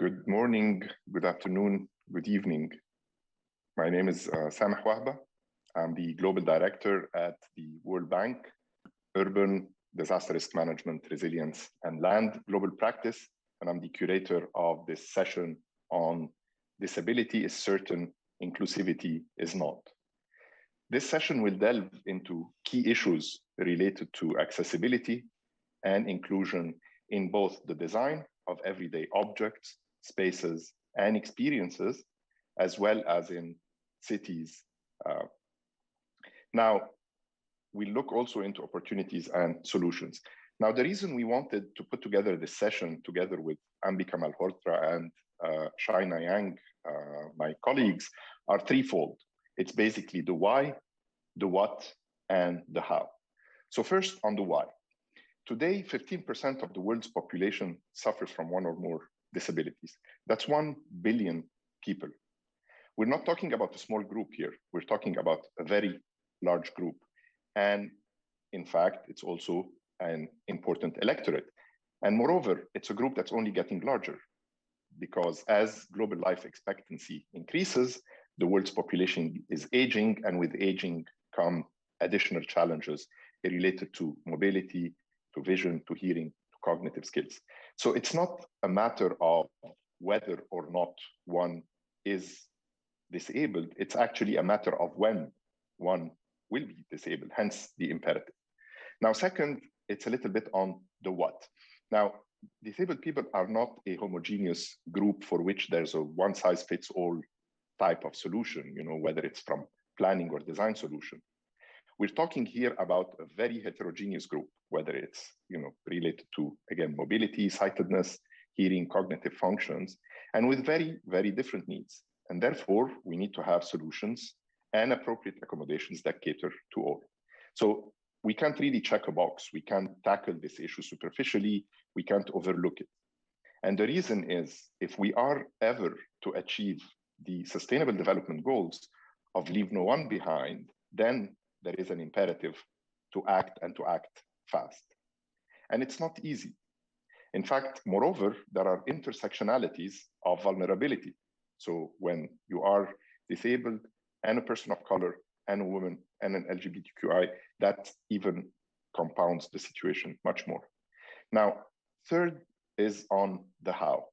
Good morning, good afternoon, good evening. My name is Sameh Wahba. I'm the Global Director at the World Bank, Urban Disaster Risk Management, Resilience and Land Global Practice, and I'm the curator of this session on Disability is Certain, Inclusivity is Not. This session will delve into key issues related to accessibility and inclusion in both the design of everyday objects, spaces, and experiences, as well as in cities. Now, we look also into opportunities and solutions. Now, the reason we wanted to put together this session together with Ambika Malhotra and Shaina Yang, my colleagues, are threefold. It's basically the why, the what, and the how. So first on the why. Today, 15% of the world's population suffers from one or more disabilities. That's 1 billion people. We're not talking about a small group here. We're talking about a very large group. And in fact, it's also an important electorate. And moreover, it's a group that's only getting larger because as global life expectancy increases, the world's population is aging, and with aging come additional challenges related to mobility, to vision, to hearing, to cognitive skills. So it's not a matter of whether or not one is disabled. It's actually a matter of when one will be disabled, hence the imperative. Now, second, it's a little bit on the what. Now, disabled people are not a homogeneous group for which there's a one-size-fits-all type of solution, whether it's from planning or design solution. We're talking here about a very heterogeneous group, whether it's related to, again, mobility, sightedness, hearing, cognitive functions, and with very, very different needs. And therefore, we need to have solutions and appropriate accommodations that cater to all. So we can't really check a box. We can't tackle this issue superficially. We can't overlook it. And the reason is, if we are ever to achieve the Sustainable Development Goals of leave no one behind, then there is an imperative to act and to act fast. And it's not easy. In fact, moreover, there are intersectionalities of vulnerability. So when you are disabled and a person of color and a woman and an LGBTQI, that even compounds the situation much more. Now, third is on the how.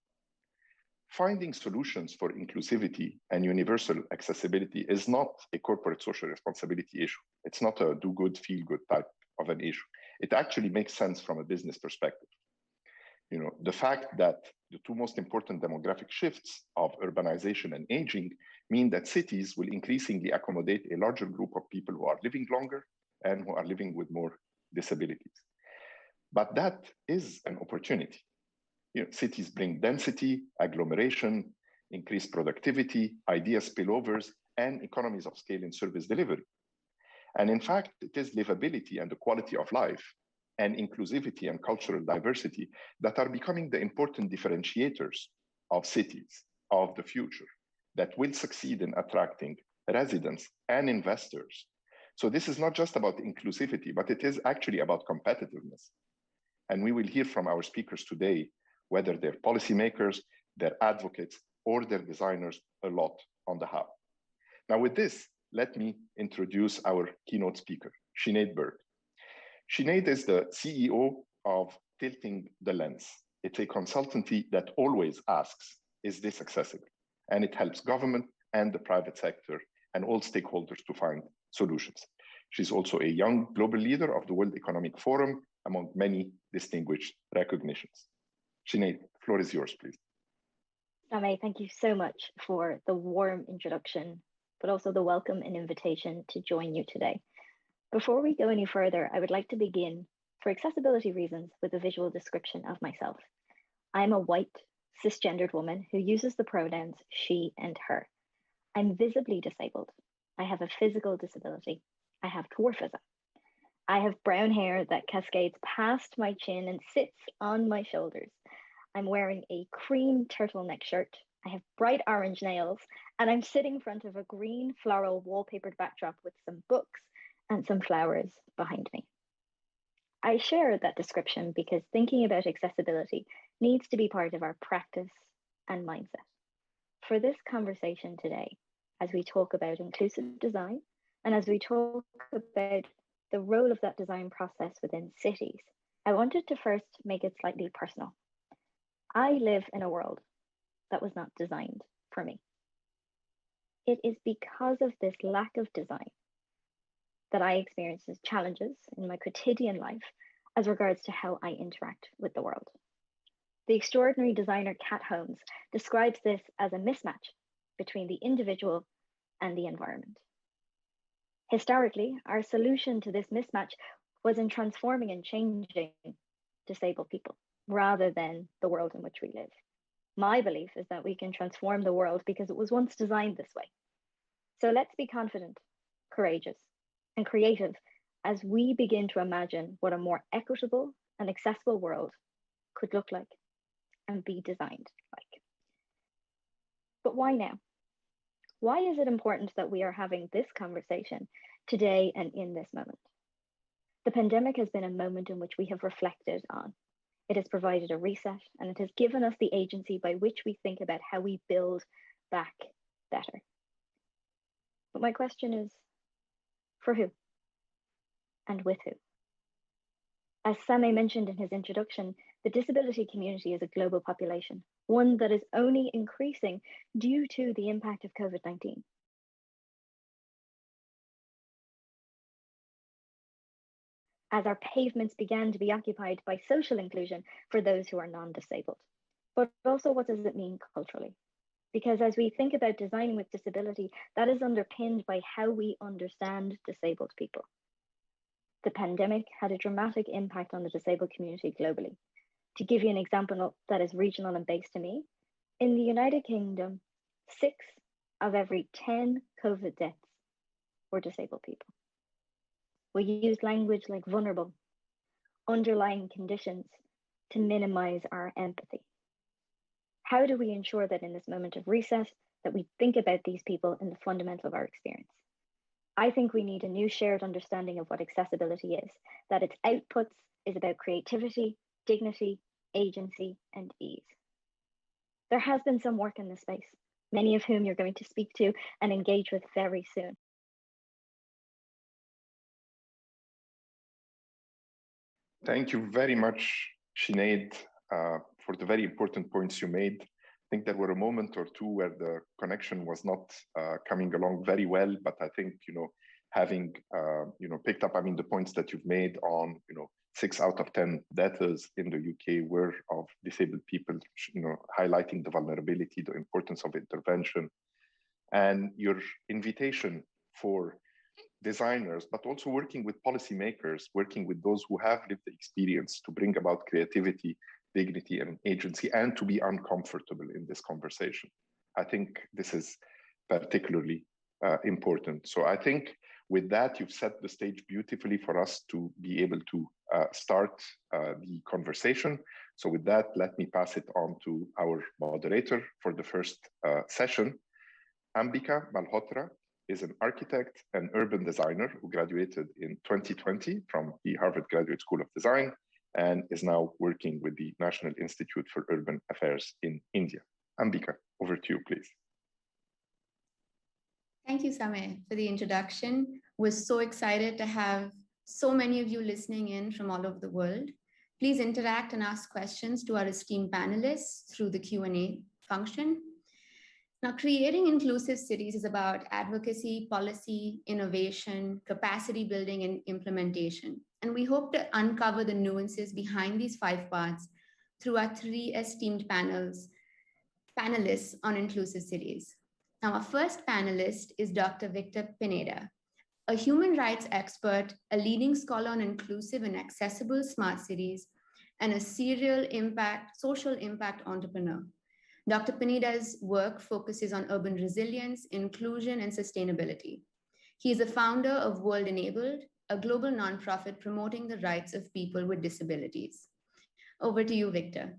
Finding solutions for inclusivity and universal accessibility is not a corporate social responsibility issue. It's not a do good, feel good type of an issue. It actually makes sense from a business perspective. The fact that the two most important demographic shifts of urbanization and aging mean that cities will increasingly accommodate a larger group of people who are living longer and who are living with more disabilities. But that is an opportunity. Cities bring density, agglomeration, increased productivity, idea spillovers, and economies of scale in service delivery. And in fact, it is livability and the quality of life and inclusivity and cultural diversity that are becoming the important differentiators of cities of the future that will succeed in attracting residents and investors. So this is not just about inclusivity, but it is actually about competitiveness. And we will hear from our speakers today, whether they're policymakers, they're advocates, or they're designers, a lot on the how. Now with this, let me introduce our keynote speaker, Sinead Berg. Sinead is the CEO of Tilting the Lens. It's a consultancy that always asks, is this accessible? And it helps government and the private sector and all stakeholders to find solutions. She's also a young global leader of the World Economic Forum, among many distinguished recognitions. Sinead, the floor is yours, please. Sameh, thank you so much for the warm introduction, but also the welcome and invitation to join you today. Before we go any further, I would like to begin, for accessibility reasons, with a visual description of myself. I'm a white, cisgendered woman who uses the pronouns she and her. I'm visibly disabled. I have a physical disability. I have dwarfism. I have brown hair that cascades past my chin and sits on my shoulders. I'm wearing a cream turtleneck shirt. I have bright orange nails, and I'm sitting in front of a green floral wallpapered backdrop with some books and some flowers behind me. I share that description because thinking about accessibility needs to be part of our practice and mindset. For this conversation today, as we talk about inclusive design and as we talk about the role of that design process within cities, I wanted to first make it slightly personal. I live in a world that was not designed for me. It is because of this lack of design that I experience challenges in my quotidian life as regards to how I interact with the world. The extraordinary designer Kat Holmes describes this as a mismatch between the individual and the environment. Historically, our solution to this mismatch was in transforming and changing disabled people rather than the world in which we live. My belief is that we can transform the world because it was once designed this way. So let's be confident, courageous, and creative as we begin to imagine what a more equitable and accessible world could look like and be designed like. But why now? Why is it important that we are having this conversation today and in this moment? The pandemic has been a moment in which we have reflected on. It has provided a reset, and it has given us the agency by which we think about how we build back better. But my question is, for who? And with who? As Same mentioned in his introduction, the disability community is a global population, one that is only increasing due to the impact of COVID-19. As our pavements began to be occupied by social inclusion for those who are non-disabled. But also, what does it mean culturally? Because as we think about designing with disability, that is underpinned by how we understand disabled people. The pandemic had a dramatic impact on the disabled community globally. To give you an example that is regional and based to me, in the United Kingdom, 6 of every 10 COVID deaths were disabled people. We use language like vulnerable, underlying conditions to minimize our empathy. How do we ensure that in this moment of reset, that we think about these people in the fundamental of our experience? I think we need a new shared understanding of what accessibility is, that its outputs is about creativity, dignity, agency, and ease. There has been some work in this space, many of whom you're going to speak to and engage with very soon. Thank you very much, Sinead, for the very important points you made. I think there were a moment or two where the connection was not coming along very well, but I think, having, picked up, the points that you've made on, 6 out of 10 deaths in the UK were of disabled people, highlighting the vulnerability, the importance of intervention, and your invitation for designers, but also working with policymakers, working with those who have lived the experience to bring about creativity, dignity, and agency, and to be uncomfortable in this conversation. I think this is particularly important. So I think with that, you've set the stage beautifully for us to be able to start the conversation. So with that, let me pass it on to our moderator for the first session. Ambika Malhotra is an architect and urban designer who graduated in 2020 from the Harvard Graduate School of Design and is now working with the National Institute for Urban Affairs in India. Ambika, over to you, please. Thank you, Same, for the introduction. We're so excited to have so many of you listening in from all over the world. Please interact and ask questions to our esteemed panelists through the Q&A function. Now, creating inclusive cities is about advocacy, policy, innovation, capacity building, and implementation. And we hope to uncover the nuances behind these 5 parts through our 3 esteemed panelists on inclusive cities. Now, our first panelist is Dr. Victor Pineda, a human rights expert, a leading scholar on inclusive and accessible smart cities, and a serial social impact entrepreneur. Dr. Pineda's work focuses on urban resilience, inclusion, and sustainability. He is the founder of World Enabled, a global nonprofit promoting the rights of people with disabilities. Over to you, Victor.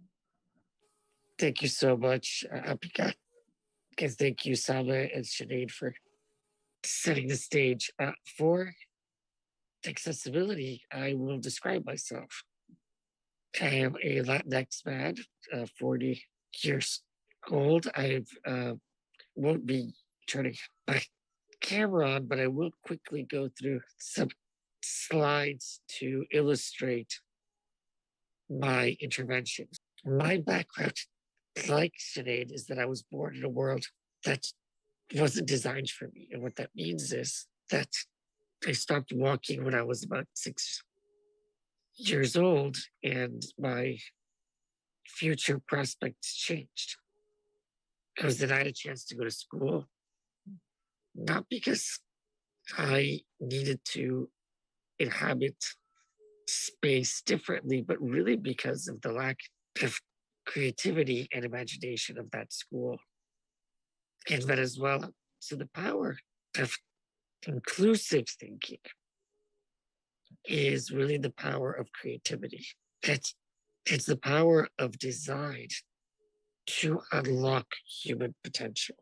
Thank you so much, Ambika. And thank you, Sama and Sinead, for setting the stage. For accessibility, I will describe myself. I am a Latinx man, 40 years gold. I won't be turning my camera on, but I will quickly go through some slides to illustrate my interventions. My background, like Sinead, is that I was born in a world that wasn't designed for me. And what that means is that I stopped walking when I was about 6 years old, and my future prospects changed. I was denied a chance to go to school, not because I needed to inhabit space differently, but really because of the lack of creativity and imagination of that school in Venezuela. So the power of inclusive thinking is really the power of creativity. It's the power of design to unlock human potential.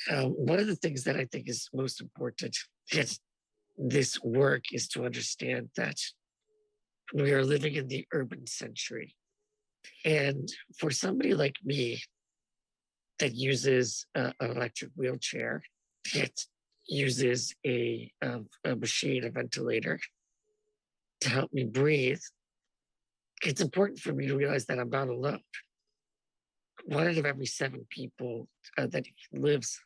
One of the things that I think is most important in this work is to understand that we are living in the urban century. And for somebody like me that uses an electric wheelchair, that uses a machine, a ventilator, to help me breathe, it's important for me to realize that I'm not alone. 1 out of every 7 people that lives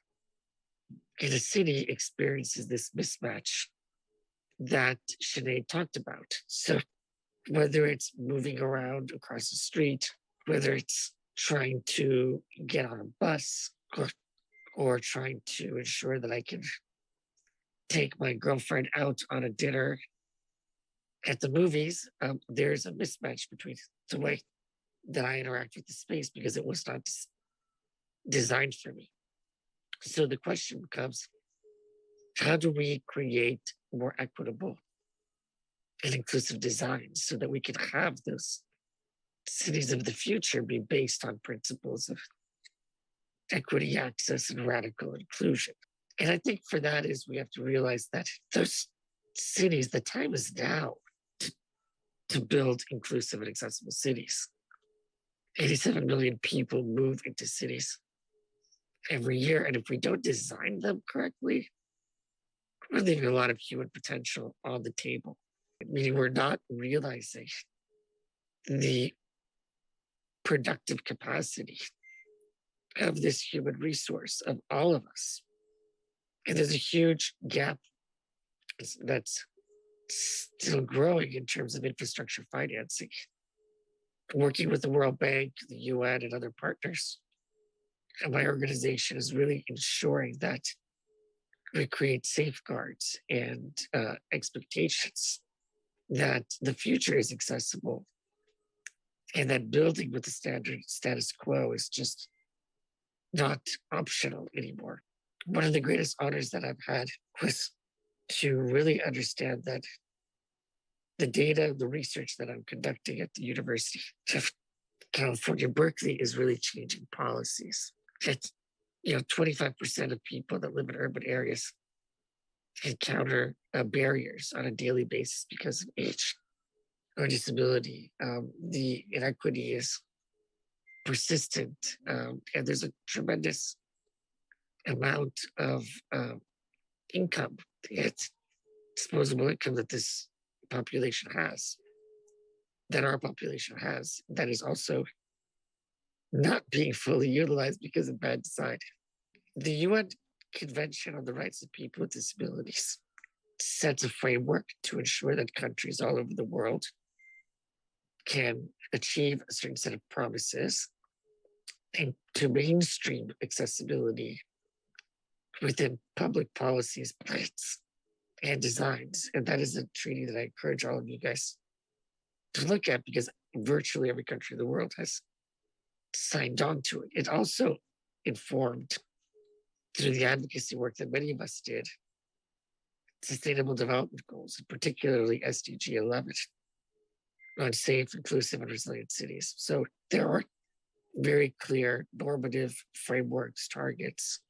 in a city experiences this mismatch that Sinead talked about. So whether it's moving around across the street, whether it's trying to get on a bus, or trying to ensure that I can take my girlfriend out on a dinner at the movies, there's a mismatch between the way that I interact with the space because it was not designed for me. So the question becomes, how do we create more equitable and inclusive designs so that we can have those cities of the future be based on principles of equity, access, and radical inclusion? And I think for that is we have to realize that those cities, the time is now to build inclusive and accessible cities. 87 million people move into cities every year. And if we don't design them correctly, we're leaving a lot of human potential on the table, meaning we're not realizing the productive capacity of this human resource, of all of us. And there's a huge gap that's still growing in terms of infrastructure financing. Working with the World Bank, the UN, and other partners, and my organization is really ensuring that we create safeguards and expectations that the future is accessible, and that building with the standard status quo is just not optional anymore. One of the greatest honors that I've had was to really understand that the data, the research that I'm conducting at the University of California, Berkeley, is really changing policies. That 25% of people that live in urban areas encounter barriers on a daily basis because of age or disability. The inequity is persistent, and there's a tremendous amount of income, disposable income that this population has, that our population has, that is also not being fully utilized because of bad design. The UN Convention on the Rights of People with Disabilities sets a framework to ensure that countries all over the world can achieve a certain set of promises and to mainstream accessibility within public policies, plans, and designs. And that is a treaty that I encourage all of you guys to look at, because virtually every country in the world has signed on to it. It also informed, through the advocacy work that many of us did, Sustainable Development Goals, and particularly SDG 11, on safe, inclusive, and resilient cities. So there are very clear normative frameworks, targets,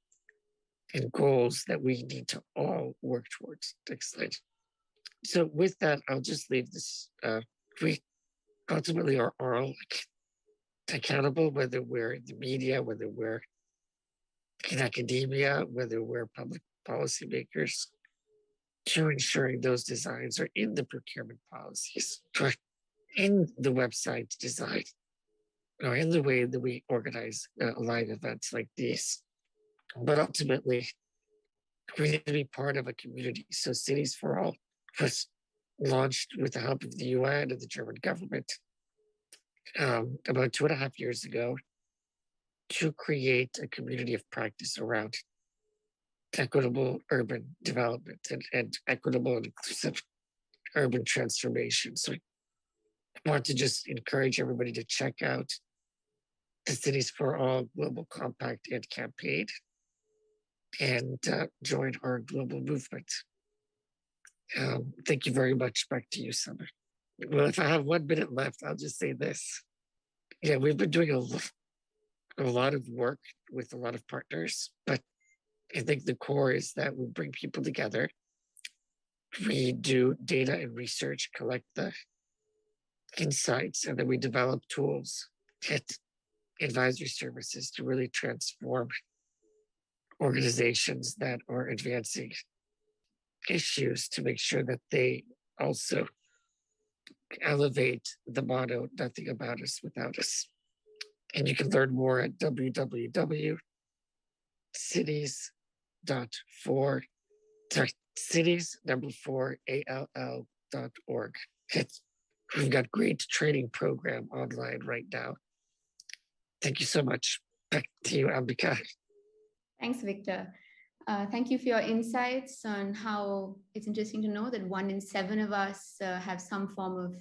and goals that we need to all work towards. Next slide. So with that, I'll just leave this. We ultimately are all accountable, whether we're in the media, whether we're in academia, whether we're public policymakers, to ensuring those designs are in the procurement policies, in the website design, or in the way that we organize live events like these. But ultimately, we need to be part of a community. So Cities for All was launched with the help of the UN and the German government about 2.5 years ago to create a community of practice around equitable urban development and equitable and inclusive urban transformation. So I want to just encourage everybody to check out the Cities for All Global Compact and campaign and join our global movement. Thank you very much. Back to you, Summer. Well, if I have 1 minute left, I'll just say this. Yeah, we've been doing a lot of work with a lot of partners, but I think the core is that we bring people together. We do data and research, collect the insights, and then we develop tools and advisory services to really transform organizations that are advancing issues to make sure that they also elevate the motto, nothing about us without us. And you can learn more at cities.all.org. We've got great training program online right now. Thank you so much. Back to you, Ambika. Thanks, Victor. Thank you for your insights on how it's interesting to know that 1 in 7 of us have some form of,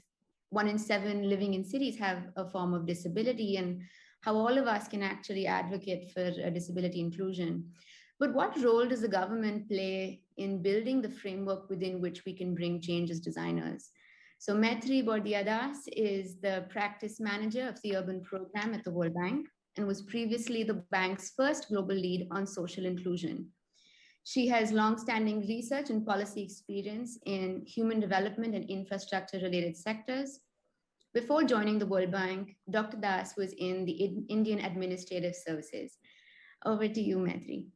1 in 7 living in cities have a form of disability, and how all of us can actually advocate for disability inclusion. But what role does the government play in building the framework within which we can bring change as designers? So Maitri Bordiadas is the practice manager of the urban program at the World Bank and was previously the bank's first global lead on social inclusion. She has longstanding research and policy experience in human development and infrastructure-related sectors. Before joining the World Bank, Dr. Das was in the Indian Administrative Services. Over to you, Maitri.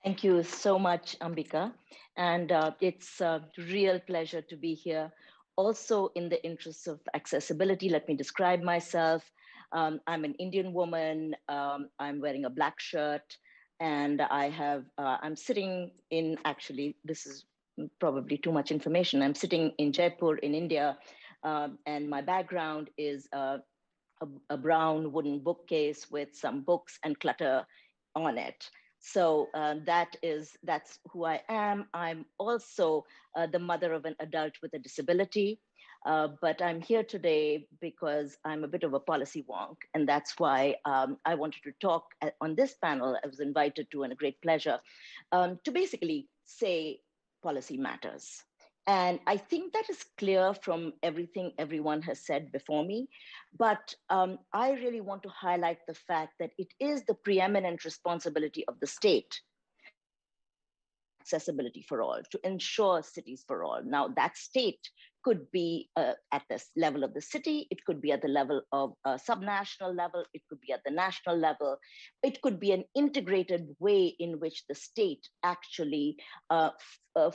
Thank you so much, Ambika. And it's a real pleasure to be here. Also, in the interests of accessibility, let me describe myself. I'm an Indian woman. I'm wearing a black shirt. And I'm sitting in, actually, this is probably too much information. I'm sitting in Jaipur in India, and my background is a brown wooden bookcase with some books and clutter on it. So that's who I am. I'm also the mother of an adult with a disability. But I'm here today because I'm a bit of a policy wonk, and that's why I wanted to talk on this panel. I was invited to, and a great pleasure, to basically say policy matters. And I think that is clear from everything everyone has said before me. But I really want to highlight the fact that it is the preeminent responsibility of the state, accessibility for all, to ensure cities for all. Now, that state could be at the level of the city, it could be at the level of a subnational level, it could be at the national level, it could be an integrated way in which the state actually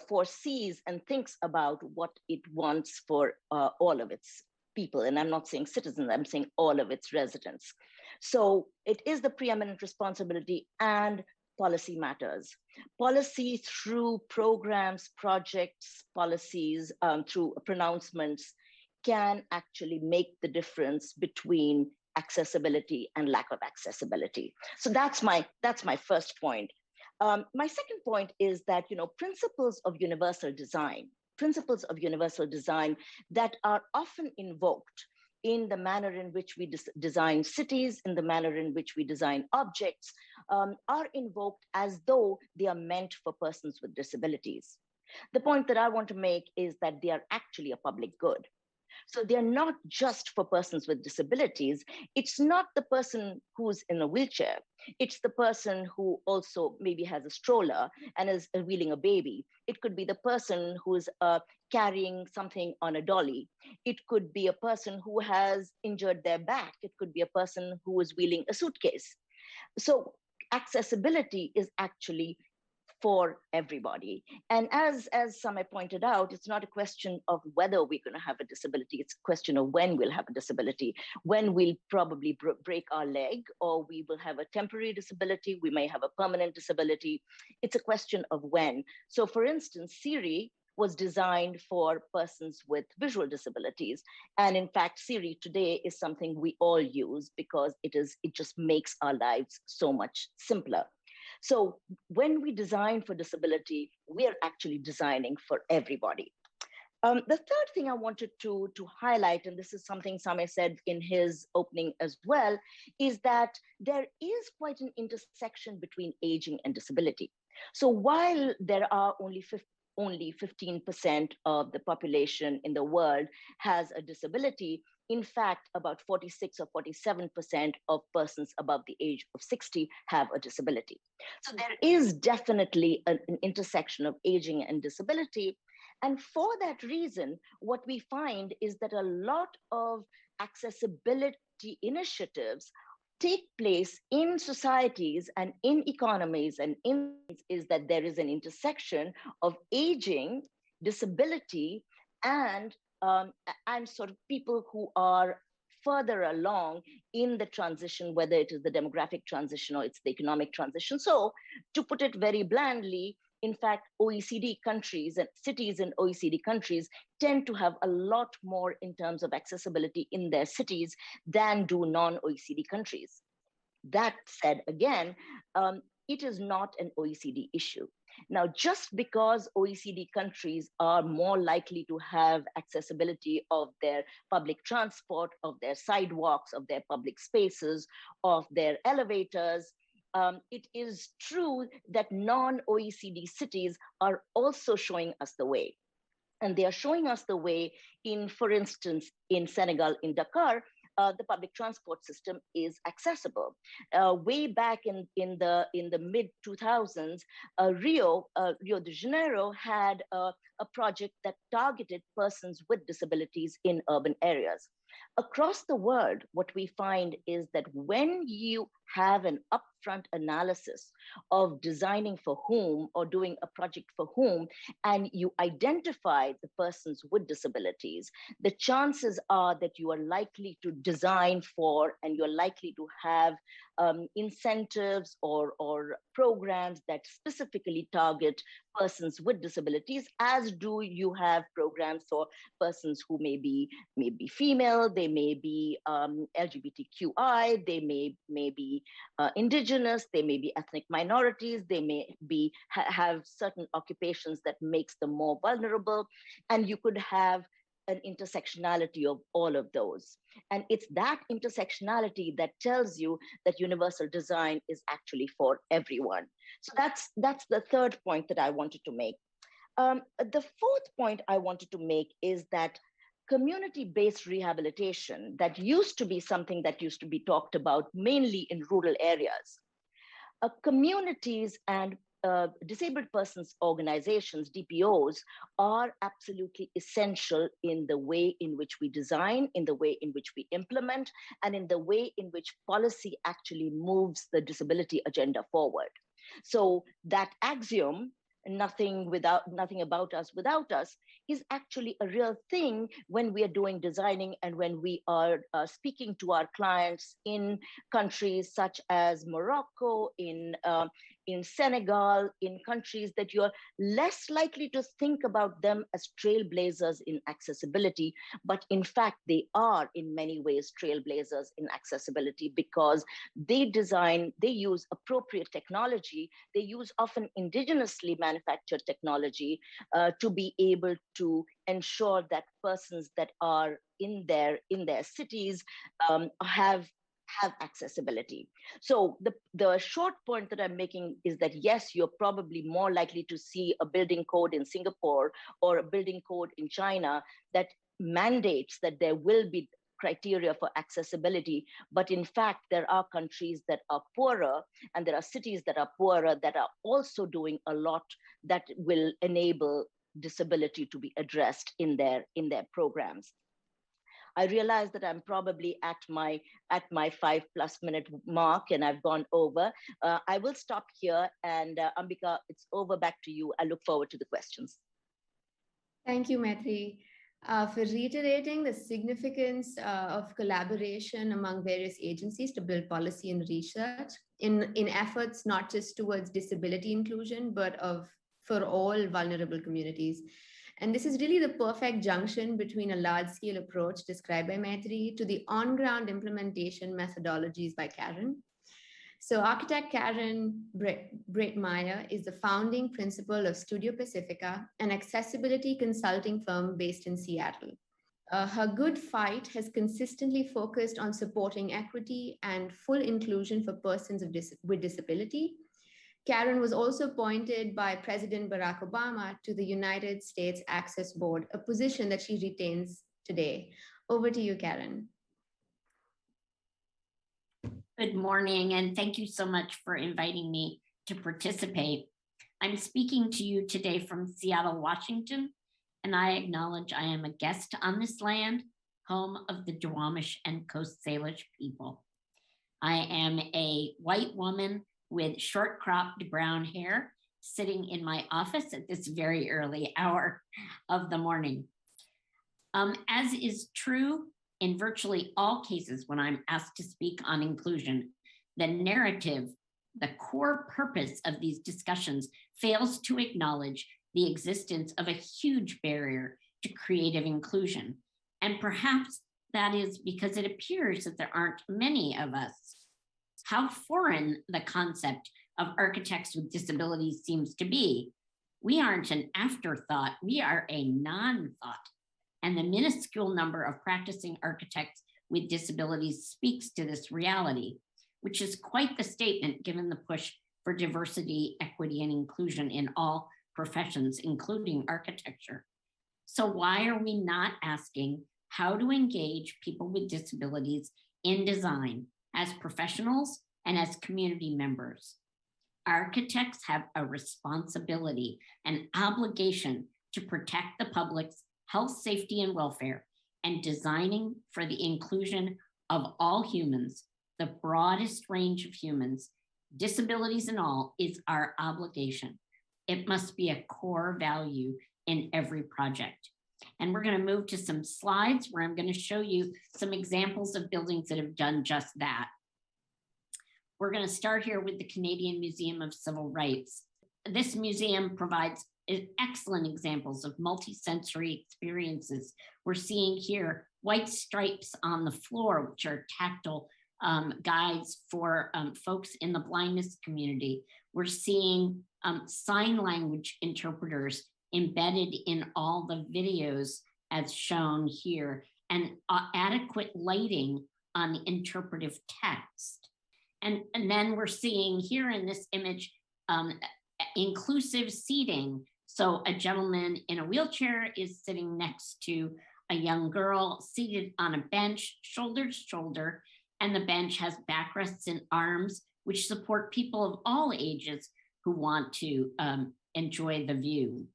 foresees and thinks about what it wants for all of its people. And I'm not saying citizens, I'm saying all of its residents. So it is the preeminent responsibility, and policy matters. Policy through programs, projects, policies, through pronouncements can actually make the difference between accessibility and lack of accessibility. So that's my first point. My second point is that, principles of universal design that are often invoked in the manner in which we design cities, in the manner in which we design objects, are invoked as though they are meant for persons with disabilities. The point that I want to make is that they are actually a public good. So they're not just for persons with disabilities. It's not the person who's in a wheelchair. It's the person who also maybe has a stroller and is wheeling a baby. It could be the person who's carrying something on a dolly. It could be a person who has injured their back. It could be a person who is wheeling a suitcase. So accessibility is actually for everybody. And as Samay pointed out, it's not a question of whether we're going to have a disability. It's a question of when we'll have a disability, when we'll probably break our leg, or we will have a temporary disability. We may have a permanent disability. It's a question of when. So for instance, Siri was designed for persons with visual disabilities. And in fact, Siri today is something we all use because it just makes our lives so much simpler. So when we design for disability, we are actually designing for everybody. The third thing I wanted to highlight, and this is something Samay said in his opening as well, is that there is quite an intersection between aging and disability. So while there are only 15% of the population in the world has a disability, in fact, about 46 or 47% of persons above the age of 60 have a disability. So there is definitely an intersection of aging and disability. And for that reason, what we find is that a lot of accessibility initiatives take place in societies and in economies, and is that there is an intersection of aging, disability, and sort of people who are further along in the transition, whether it is the demographic transition or it's the economic transition. So to put it very blandly, in fact, OECD countries and cities in OECD countries tend to have a lot more in terms of accessibility in their cities than do non-OECD countries. That said, again, it is not an OECD issue. Now, just because OECD countries are more likely to have accessibility of their public transport, of their sidewalks, of their public spaces, of their elevators, it is true that non-OECD cities are also showing us the way. And they are showing us the way in, for instance, in Senegal, in Dakar, the public transport system is accessible. Way back in the mid 2000s, Rio de Janeiro had a project that targeted persons with disabilities in urban areas. Across the world, what we find is that when you have an upfront analysis of designing for whom or doing a project for whom, and you identify the persons with disabilities, the chances are that you are likely to design for and you're likely to have incentives or programs that specifically target persons with disabilities, as do you have programs for persons who may be female, they may be LGBTQI, they may be indigenous, they may be ethnic minorities, they may be have certain occupations that makes them more vulnerable, and you could have an intersectionality of all of those. And it's that intersectionality that tells you that universal design is actually for everyone. So that's the third point that I wanted to make. The fourth point I wanted to make is that community-based rehabilitation that used to be something that used to be talked about mainly in rural areas. Communities and disabled persons organizations, DPOs, are absolutely essential in the way in which we design, in the way in which we implement, and in the way in which policy actually moves the disability agenda forward. So that axiom, nothing about us without us, is actually a real thing when we are doing designing and when we are speaking to our clients in countries such as Morocco, in Senegal, in countries that you're less likely to think about them as trailblazers in accessibility, but in fact, they are in many ways trailblazers in accessibility because they use appropriate technology, they use often indigenously manufactured technology to be able to ensure that persons that are in their cities have accessibility. So the short point that I'm making is that yes, you're probably more likely to see a building code in Singapore or a building code in China that mandates that there will be criteria for accessibility. But in fact, there are countries that are poorer and there are cities that are poorer that are also doing a lot that will enable disability to be addressed in their programs. I realize that I'm probably at my 5+ minute mark and I've gone over. I will stop here, and Ambika, it's over, back to you. I look forward to the questions. Thank you, Maitri, for reiterating the significance of collaboration among various agencies to build policy and research in efforts not just towards disability inclusion, but for all vulnerable communities. And this is really the perfect junction between a large-scale approach described by Maitri to the on-ground implementation methodologies by Karen. So architect Karen Brittmeyer is the founding principal of Studio Pacifica, an accessibility consulting firm based in Seattle. Her good fight has consistently focused on supporting equity and full inclusion for persons with disability. Karen was also appointed by President Barack Obama to the United States Access Board, a position that she retains today. Over to you, Karen. Good morning, and thank you so much for inviting me to participate. I'm speaking to you today from Seattle, Washington, and I acknowledge I am a guest on this land, home of the Duwamish and Coast Salish people. I am a white woman with short cropped brown hair sitting in my office at this very early hour of the morning. As is true in virtually all cases when I'm asked to speak on inclusion, the narrative, the core purpose of these discussions fails to acknowledge the existence of a huge barrier to creative inclusion. And perhaps that is because it appears that there aren't many of us. How foreign the concept of architects with disabilities seems to be. We aren't an afterthought, we are a non-thought. And the minuscule number of practicing architects with disabilities speaks to this reality, which is quite the statement given the push for diversity, equity, and inclusion in all professions, including architecture. So why are we not asking how to engage people with disabilities in design as professionals and as community members? Architects have a responsibility, an obligation to protect the public's health, safety, and welfare, and designing for the inclusion of all humans, the broadest range of humans, disabilities and all, is our obligation. It must be a core value in every project. And we're going to move to some slides where I'm going to show you some examples of buildings that have done just that. We're going to start here with the Canadian Museum of Civil Rights. This museum provides excellent examples of multi-sensory experiences. We're seeing here white stripes on the floor, which are tactile guides for folks in the blindness community. We're seeing sign language interpreters embedded in all the videos as shown here, and adequate lighting on the interpretive text. And then we're seeing here in this image, inclusive seating. So a gentleman in a wheelchair is sitting next to a young girl seated on a bench, shoulder to shoulder, and the bench has backrests and arms, which support people of all ages who want to enjoy the view.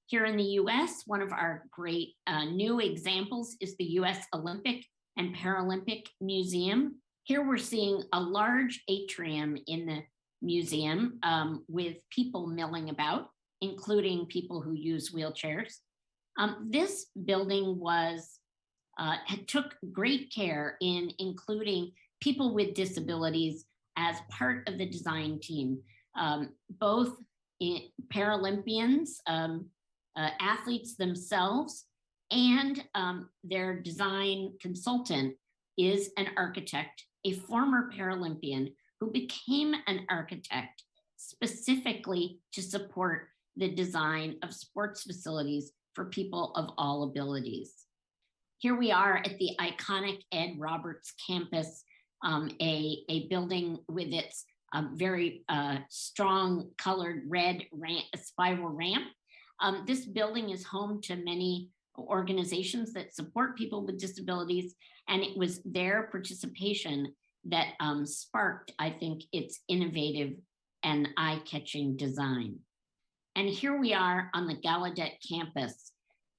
Here in the US, one of our great new examples is the US Olympic and Paralympic Museum. Here we're seeing a large atrium in the museum with people milling about, including people who use wheelchairs. This building took great care in including people with disabilities as part of the design team, both Paralympians, athletes themselves, and their design consultant is an architect, a former Paralympian who became an architect specifically to support the design of sports facilities for people of all abilities. Here we are at the iconic Ed Roberts campus, a building with its very strong colored red spiral ramp. This building is home to many organizations that support people with disabilities, and it was their participation that sparked, I think, its innovative and eye-catching design. And here we are on the Gallaudet campus.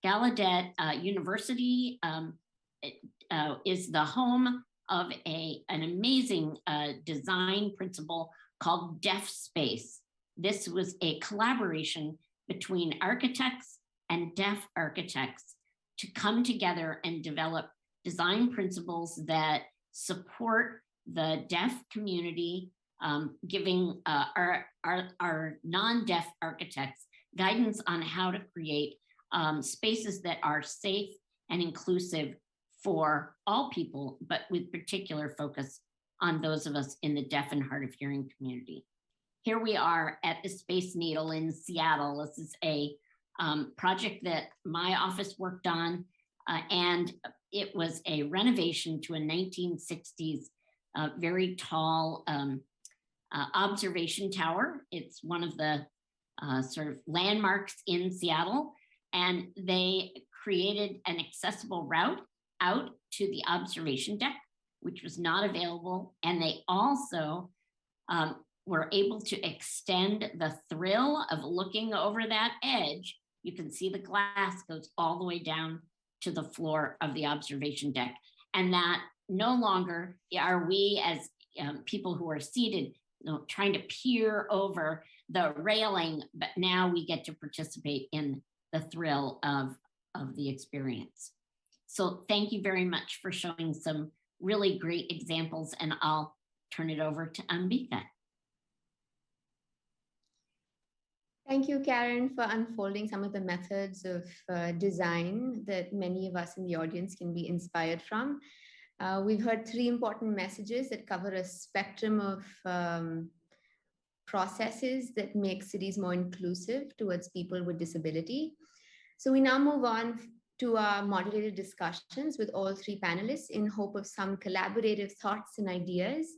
Gallaudet University is the home of an amazing design principle called Deaf Space. This was a collaboration between architects and deaf architects to come together and develop design principles that support the deaf community, giving our non-deaf architects guidance on how to create spaces that are safe and inclusive for all people, but with particular focus on those of us in the deaf and hard of hearing community. Here we are at the Space Needle in Seattle. This is a project that my office worked on, and it was a renovation to a 1960s very tall observation tower. It's one of the sort of landmarks in Seattle, and they created an accessible route out to the observation deck, which was not available. And they also were able to extend the thrill of looking over that edge. You can see the glass goes all the way down to the floor of the observation deck. And that no longer are we as people who are seated, trying to peer over the railing, but now we get to participate in the thrill of the experience. So thank you very much for showing some really great examples, and I'll turn it over to Ambika. Thank you, Karen, for unfolding some of the methods of design that many of us in the audience can be inspired from. We've heard three important messages that cover a spectrum of processes that make cities more inclusive towards people with disability. So we now move on to our modulated discussions with all three panelists in hope of some collaborative thoughts and ideas.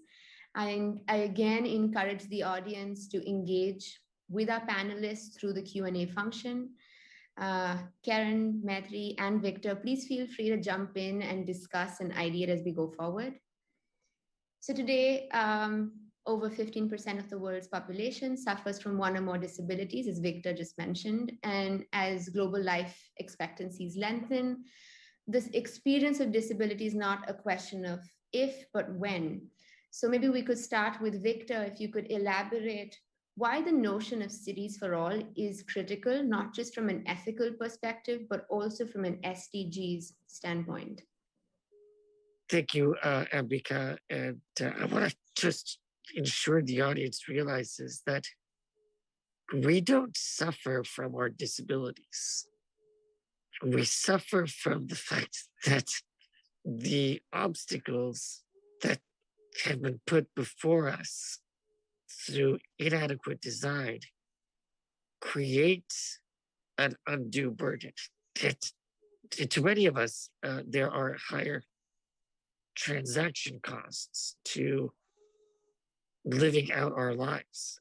I again encourage the audience to engage with our panelists through the Q&A function. Karen, Maitri, and Victor, please feel free to jump in and discuss an idea as we go forward. So today, over 15% of the world's population suffers from one or more disabilities, as Victor just mentioned. And as global life expectancies lengthen, this experience of disability is not a question of if, but when. So maybe we could start with Victor, if you could elaborate why the notion of cities for all is critical, not just from an ethical perspective, but also from an SDGs standpoint. Thank you, Ambika. And I want to just ensure the audience realizes that we don't suffer from our disabilities. We suffer from the fact that the obstacles that have been put before us through inadequate design create an undue burden. To many of us, there are higher transaction costs to living out our lives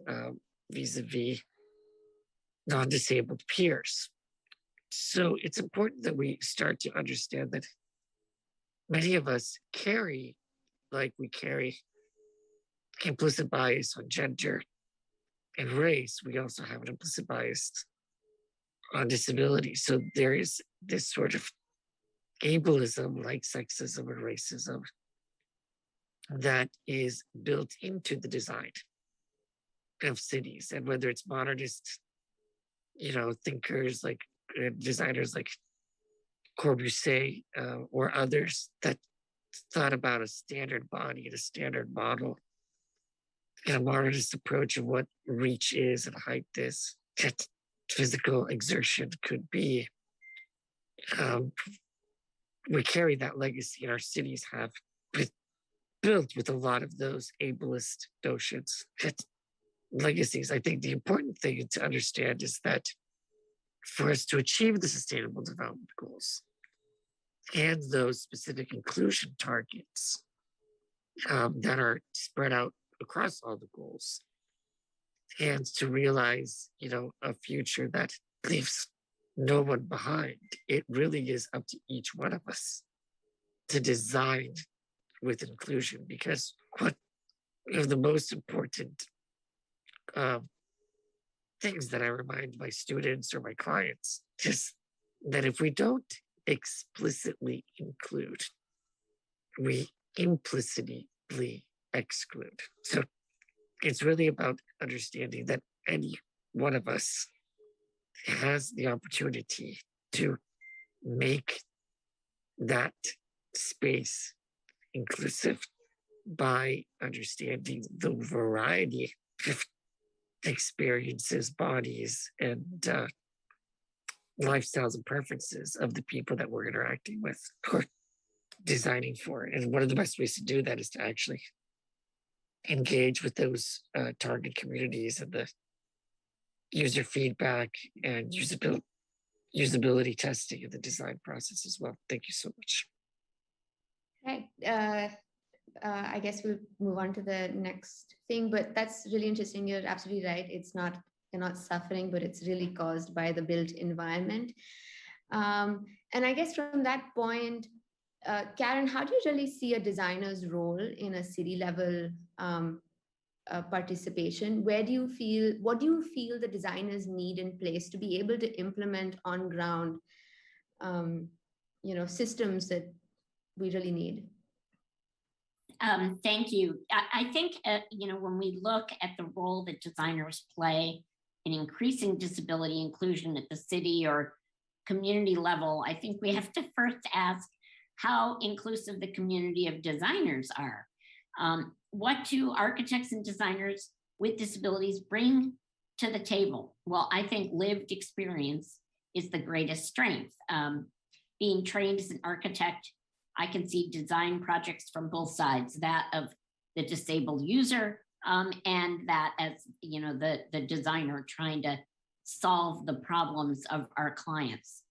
vis-a-vis non-disabled peers. So it's important that we start to understand that many of us carry, like we carry implicit bias on gender and race, we also have an implicit bias on disability. So there is this sort of ableism, like sexism and racism, that is built into the design of cities. And whether it's modernist, thinkers like designers like Corbusier or others that thought about a standard body and a standard model and a modernist approach of what reach is and height is, that physical exertion could be. We carry that legacy, and our cities have built with a lot of those ableist notions, legacies. I think the important thing to understand is that for us to achieve the Sustainable Development Goals and those specific inclusion targets that are spread out across all the goals, and to realize, a future that leaves no one behind, it really is up to each one of us to design with inclusion, because one of the most important things that I remind my students or my clients, just that if we don't explicitly include, we implicitly exclude. So it's really about understanding that any one of us has the opportunity to make that space inclusive by understanding the variety of experiences, bodies, and lifestyles and preferences of the people that we're interacting with or designing for. And one of the best ways to do that is to actually engage with those target communities and the user feedback and usability testing in the design process as well. Thank you so much. Right. I guess we'll move on to the next thing, but that's really interesting. You're absolutely right. You're not suffering, but it's really caused by the built environment. And I guess from that point, Karen, how do you really see a designer's role in a city level participation? What do you feel the designers need in place to be able to implement on ground, systems that we really need? Thank you. I think, when we look at the role that designers play in increasing disability inclusion at the city or community level, I think we have to first ask how inclusive the community of designers are. What do architects and designers with disabilities bring to the table? Well, I think lived experience is the greatest strength. Being trained as an architect, I can see design projects from both sides, that of the disabled user and that as, the designer trying to solve the problems of our clients.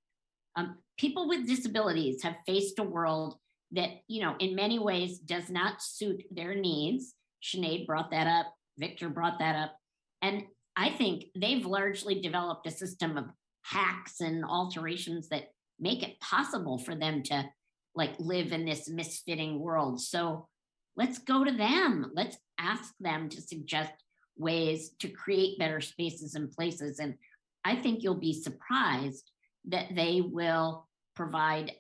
People with disabilities have faced a world that, in many ways does not suit their needs. Sinead brought that up, Victor brought that up. And I think they've largely developed a system of hacks and alterations that make it possible for them to live in this misfitting world. So let's go to them. Let's ask them to suggest ways to create better spaces and places. And I think you'll be surprised that they will provide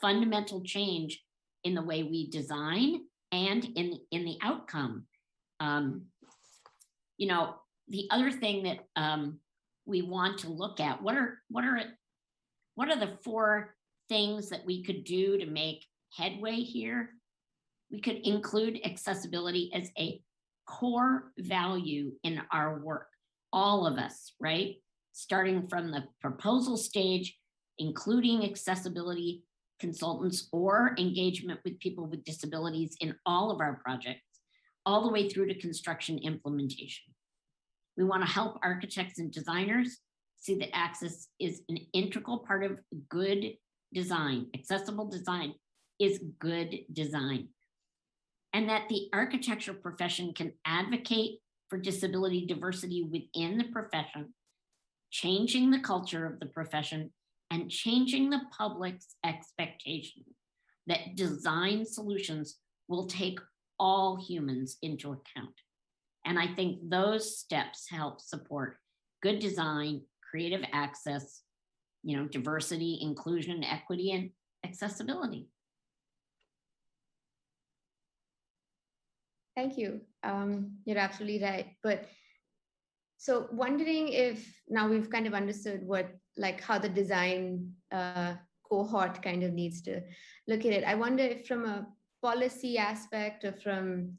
fundamental change in the way we design and in the outcome. The other thing that we want to look at, what are the 4 things that we could do to make headway here? We could include accessibility as a core value in our work, all of us, right? Starting from the proposal stage, including accessibility consultants or engagement with people with disabilities in all of our projects, all the way through to construction implementation. We want to help architects and designers see that access is an integral part of good design. Accessible design is good design. And that the architecture profession can advocate for disability diversity within the profession, changing the culture of the profession, and changing the public's expectation that design solutions will take all humans into account. And I think those steps help support good design, creative access, diversity, inclusion, equity, and accessibility. Thank you. You're absolutely right. But so wondering if now we've kind of understood how the design cohort kind of needs to look at it. I wonder if from a policy aspect or from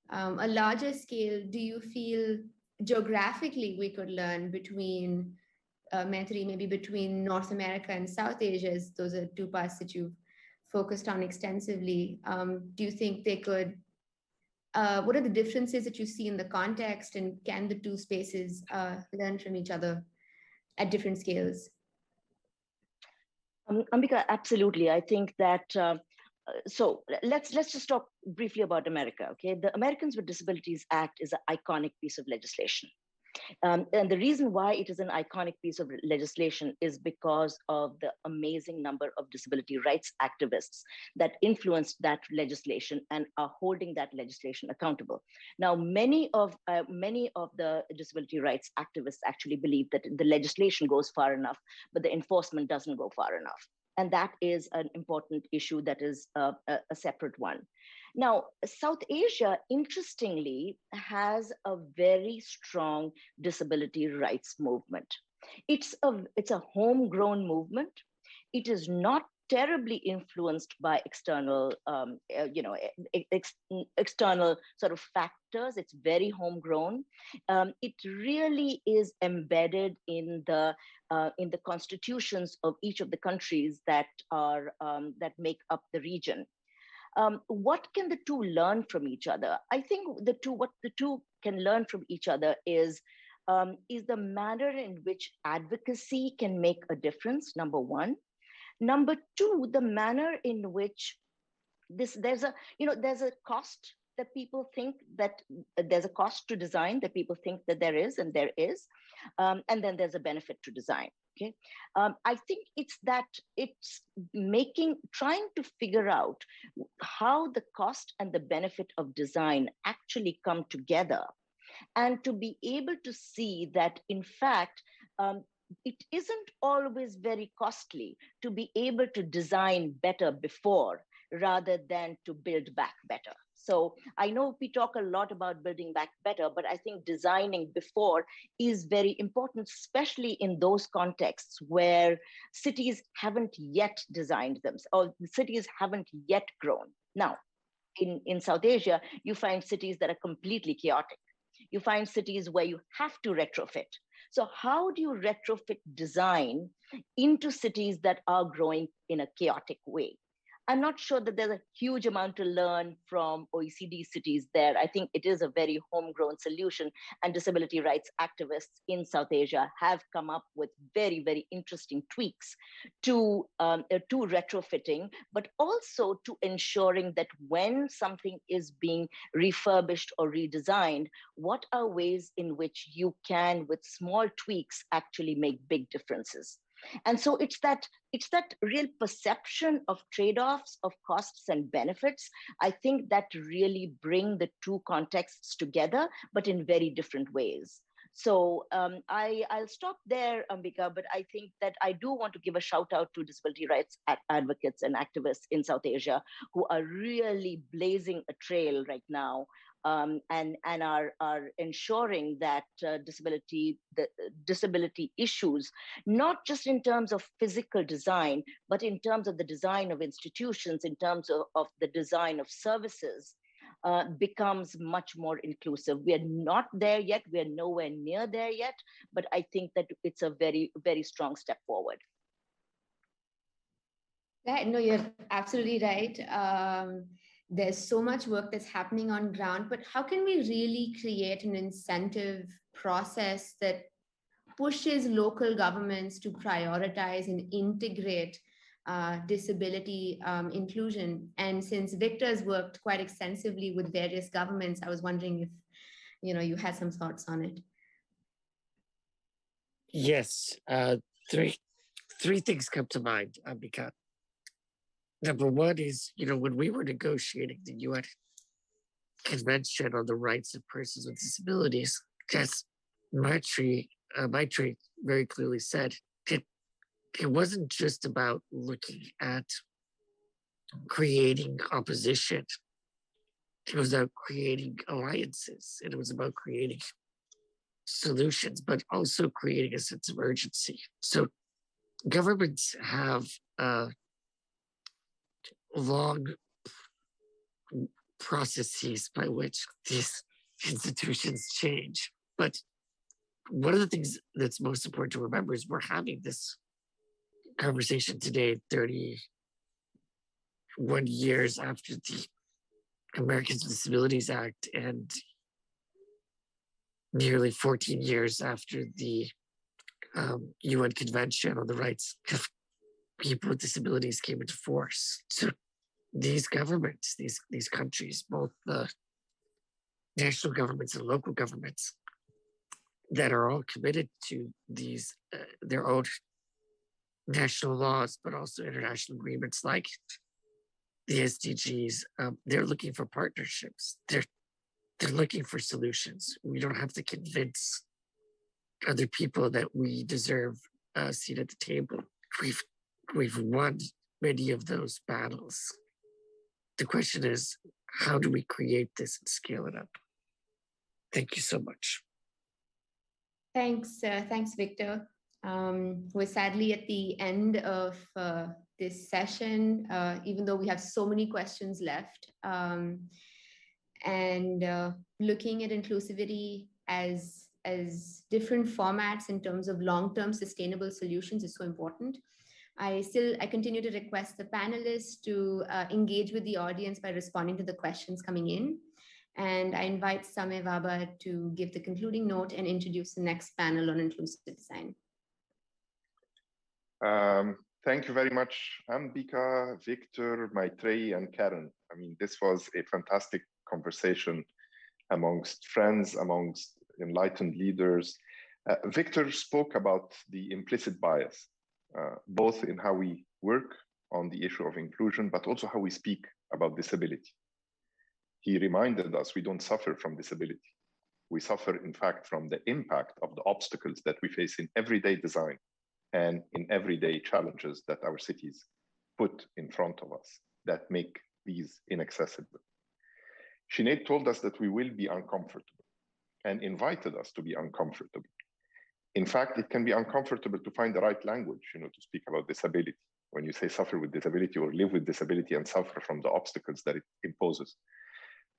a larger scale, do you feel geographically we could learn between Maitre, maybe between North America and South Asia, as those are 2 parts that you've focused on extensively. Do you think they could, what are the differences that you see in the context, and can the 2 spaces learn from each other at different scales? Ambika, absolutely. I think that, so let's just talk briefly about America, okay? The Americans with Disabilities Act is an iconic piece of legislation. And the reason why it is an iconic piece of legislation is because of the amazing number of disability rights activists that influenced that legislation and are holding that legislation accountable. Now, many of the disability rights activists actually believe that the legislation goes far enough, but the enforcement doesn't go far enough. And that is an important issue that is a separate one. Now, South Asia, interestingly, has a very strong disability rights movement. It's a homegrown movement. It is not terribly influenced by external, external sort of factors. It's very homegrown. It really is embedded in the constitutions of each of the countries that are that make up the region. What can the two learn from each other? I think what the two can learn from each other is the manner in which advocacy can make a difference, number one. Number two, the manner in which there's a cost that people think that there's a cost to design that people think that there is, and there is, and then there's a benefit to design. Okay, I think it's trying to figure out how the cost and the benefit of design actually come together, and to be able to see that, in fact, it isn't always very costly to be able to design better before rather than to build back better. So I know we talk a lot about building back better, but I think designing before is very important, especially in those contexts where cities haven't yet designed them, or the cities haven't yet grown. Now, in South Asia, you find cities that are completely chaotic. You find cities where you have to retrofit. So how do you retrofit design into cities that are growing in a chaotic way? I'm not sure that there's a huge amount to learn from OECD cities there. I think it is a very homegrown solution, and disability rights activists in South Asia have come up with very, very interesting tweaks to retrofitting, but also to ensuring that when something is being refurbished or redesigned, what are ways in which you can, with small tweaks, actually make big differences. And so it's that real perception of trade-offs, of costs and benefits, I think, that really bring the two contexts together, but in very different ways. So I'll stop there, Ambika, but I think that I do want to give a shout out to disability rights advocates and activists in South Asia who are really blazing a trail right now, and are ensuring that disability issues, not just in terms of physical design, but in terms of the design of institutions, in terms of the design of services, becomes much more inclusive. We are not there yet. We are nowhere near there yet, but I think that it's a very, very strong step forward. Right, no, you're absolutely right. There's so much work that's happening on ground, but how can we really create an incentive process that pushes local governments to prioritize and integrate disability inclusion? And since Victor's worked quite extensively with various governments, I was wondering if you had some thoughts on it. Yes, three things come to mind, Ambika. Number one is, when we were negotiating the UN Convention on the Rights of Persons with Disabilities, as Maitri very clearly said, it wasn't just about looking at creating opposition. It was about creating alliances, and it was about creating solutions, but also creating a sense of urgency. So governments have long processes by which these institutions change. But one of the things that's most important to remember is we're having this conversation today, 31 years after the Americans with Disabilities Act and nearly 14 years after the UN Convention on the Rights of People with Disabilities came into force. So these governments, these countries, both the national governments and local governments, that are all committed to these, their own national laws, but also international agreements like the SDGs. They're looking for partnerships. They're looking for solutions. We don't have to convince other people that we deserve a seat at the table. We've won many of those battles. The question is, how do we create this and scale it up? Thank you so much. Thanks, Victor. We're sadly at the end of this session, even though we have so many questions left. Looking at inclusivity as different formats in terms of long-term sustainable solutions is so important. I continue to request the panelists to engage with the audience by responding to the questions coming in. And I invite Sameh Baba to give the concluding note and introduce the next panel on inclusive design. Thank you very much, Ambika, Victor, Maitreyi, and Karen. I mean, this was a fantastic conversation amongst friends, amongst enlightened leaders. Victor spoke about the implicit bias, both in how we work on the issue of inclusion, but also how we speak about disability. He reminded us we don't suffer from disability. We suffer, in fact, from the impact of the obstacles that we face in everyday design and in everyday challenges that our cities put in front of us that make these inaccessible. Sinead told us that we will be uncomfortable and invited us to be uncomfortable. In fact, it can be uncomfortable to find the right language, to speak about disability. When you say suffer with disability or live with disability and suffer from the obstacles that it imposes.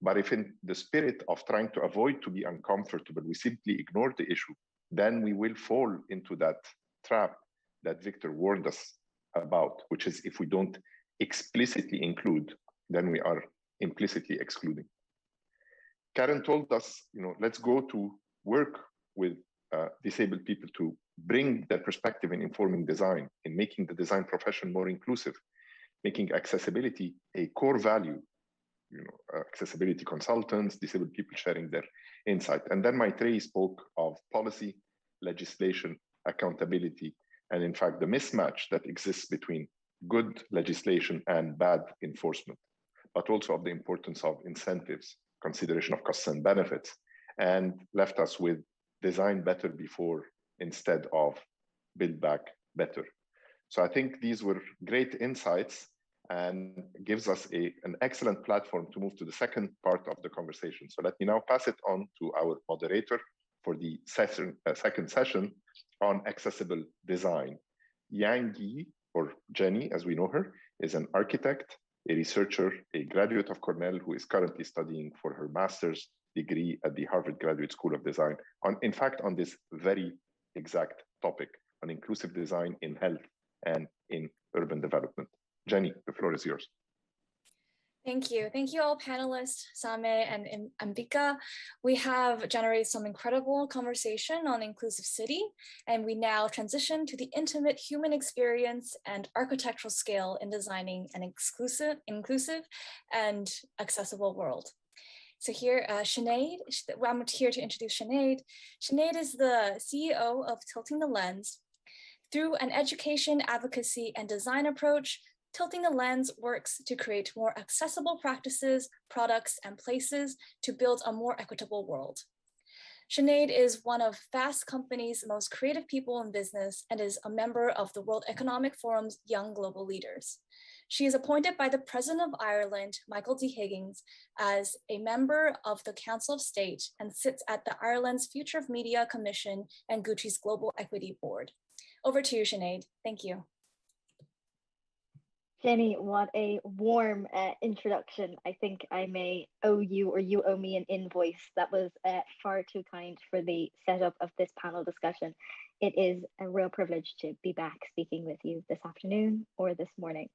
But if in the spirit of trying to avoid to be uncomfortable, we simply ignore the issue, then we will fall into that trap that Victor warned us about, which is if we don't explicitly include, then we are implicitly excluding. Karen told us, let's go to work with disabled people to bring their perspective in informing design, in making the design profession more inclusive, making accessibility a core value, accessibility consultants, disabled people sharing their insight. And then Maitreyi spoke of policy, legislation, accountability, and in fact, the mismatch that exists between good legislation and bad enforcement, but also of the importance of incentives, consideration of costs and benefits, and left us with design better before instead of build back better. So I think these were great insights and gives us an excellent platform to move to the second part of the conversation. So let me now pass it on to our moderator for the second session on accessible design. Yang Yi, or Jenny as we know her, is an architect, a researcher, a graduate of Cornell who is currently studying for her master's degree at the Harvard Graduate School of Design, in fact, on this very exact topic, on inclusive design in health and in urban development. Jenny, the floor is yours. Thank you. Thank you all panelists, Sameh and Ambika. We have generated some incredible conversation on inclusive city, and we now transition to the intimate human experience and architectural scale in designing an inclusive and accessible world. So here, Sinead, I'm here to introduce Sinead. Sinead is the CEO of Tilting the Lens. Through an education, advocacy, and design approach, Tilting the Lens works to create more accessible practices, products, and places to build a more equitable world. Sinead is one of Fast Company's most creative people in business and is a member of the World Economic Forum's Young Global Leaders. She is appointed by the President of Ireland, Michael D. Higgins, as a member of the Council of State and sits at the Ireland's Future of Media Commission and Gucci's Global Equity Board. Over to you, Sinead. Thank you. Jenny, what a warm introduction. I think I may owe you or you owe me an invoice. That was far too kind for the setup of this panel discussion. It is a real privilege to be back speaking with you this afternoon or this morning.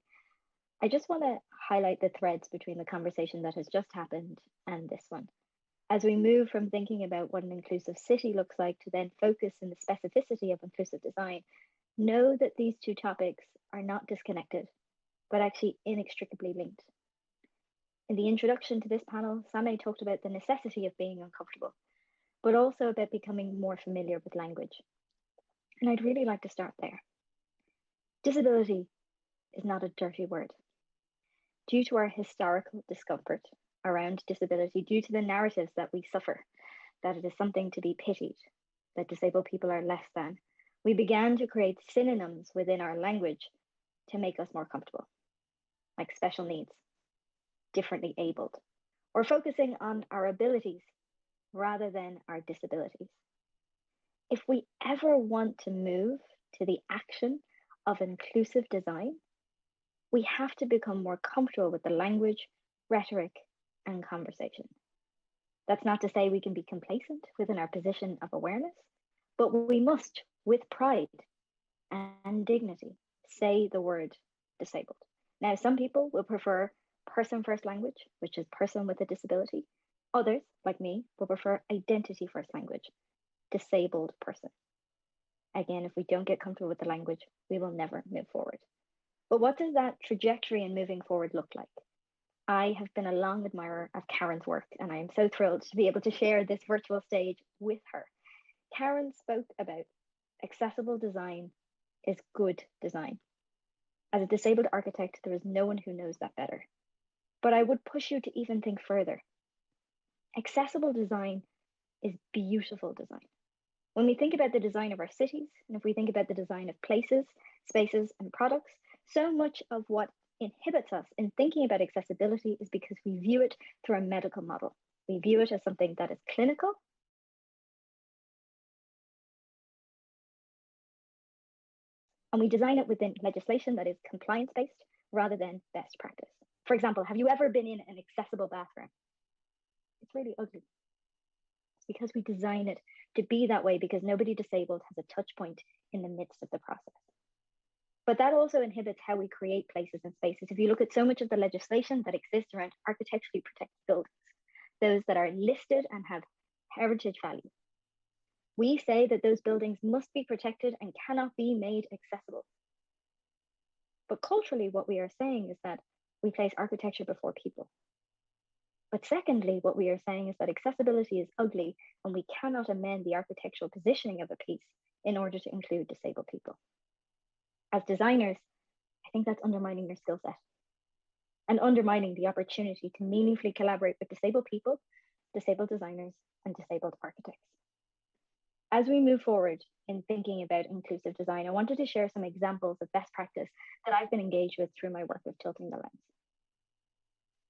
I just want to highlight the threads between the conversation that has just happened and this one. As we move from thinking about what an inclusive city looks like to then focus on the specificity of inclusive design, know that these two topics are not disconnected, but actually inextricably linked. In the introduction to this panel, Sameh talked about the necessity of being uncomfortable. but also about becoming more familiar with language. And I'd really like to start there. Disability is not a dirty word. Due to our historical discomfort around disability, due to the narratives that we suffer, that it is something to be pitied, that disabled people are less than, we began to create synonyms within our language to make us more comfortable, like special needs, differently abled, or focusing on our abilities rather than our disabilities. If we ever want to move to the action of inclusive design, we have to become more comfortable with the language, rhetoric, and conversation. That's not to say we can be complacent within our position of awareness, but we must, with pride and dignity, say the word disabled. Now, some people will prefer person-first language, which is person with a disability. Others, like me, will prefer identity-first language, disabled person. Again, if we don't get comfortable with the language, we will never move forward. But what does that trajectory in moving forward look like? I have been a long admirer of Karen's work, and I am so thrilled to be able to share this virtual stage with her. Karen spoke about accessible design is good design. As a disabled architect, there is no one who knows that better. But I would push you to even think further. Accessible design is beautiful design. When we think about the design of our cities, and if we think about the design of places, spaces, and products, so much of what inhibits us in thinking about accessibility is because we view it through a medical model. We view it as something that is clinical. And we design it within legislation that is compliance-based rather than best practice. For example, have you ever been in an accessible bathroom? It's really ugly. It's because we design it to be that way because nobody disabled has a touch point in the midst of the process. But that also inhibits how we create places and spaces. If you look at so much of the legislation that exists around architecturally protected buildings, those that are listed and have heritage value, we say that those buildings must be protected and cannot be made accessible. But culturally, what we are saying is that we place architecture before people. But secondly, what we are saying is that accessibility is ugly and we cannot amend the architectural positioning of a piece in order to include disabled people. As designers, I think that's undermining your skill set and undermining the opportunity to meaningfully collaborate with disabled people, disabled designers, and disabled architects. As we move forward in thinking about inclusive design, I wanted to share some examples of best practice that I've been engaged with through my work with Tilting the Lens.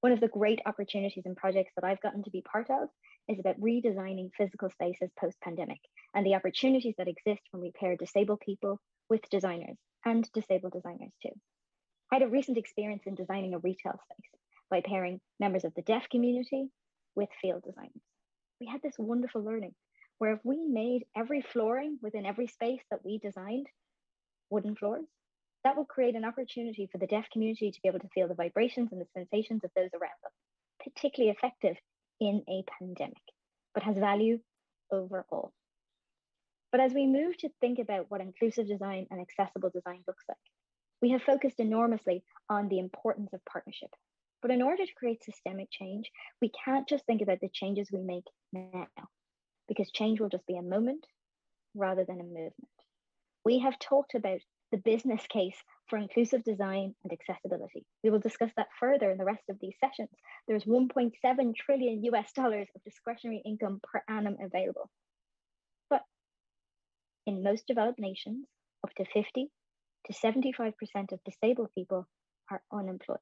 One of the great opportunities and projects that I've gotten to be part of is about redesigning physical spaces post-pandemic and the opportunities that exist when we pair disabled people with designers and disabled designers too. I had a recent experience in designing a retail space by pairing members of the deaf community with field designers. We had this wonderful learning where if we made every flooring within every space that we designed wooden floors, that will create an opportunity for the deaf community to be able to feel the vibrations and the sensations of those around them, particularly effective in a pandemic, but has value overall. But as we move to think about what inclusive design and accessible design looks like, we have focused enormously on the importance of partnership. But in order to create systemic change, we can't just think about the changes we make now, because change will just be a moment rather than a movement. We have talked about the business case for inclusive design and accessibility. We will discuss that further in the rest of these sessions. There's $1.7 trillion of discretionary income per annum available. But in most developed nations, up to 50 to 75% of disabled people are unemployed.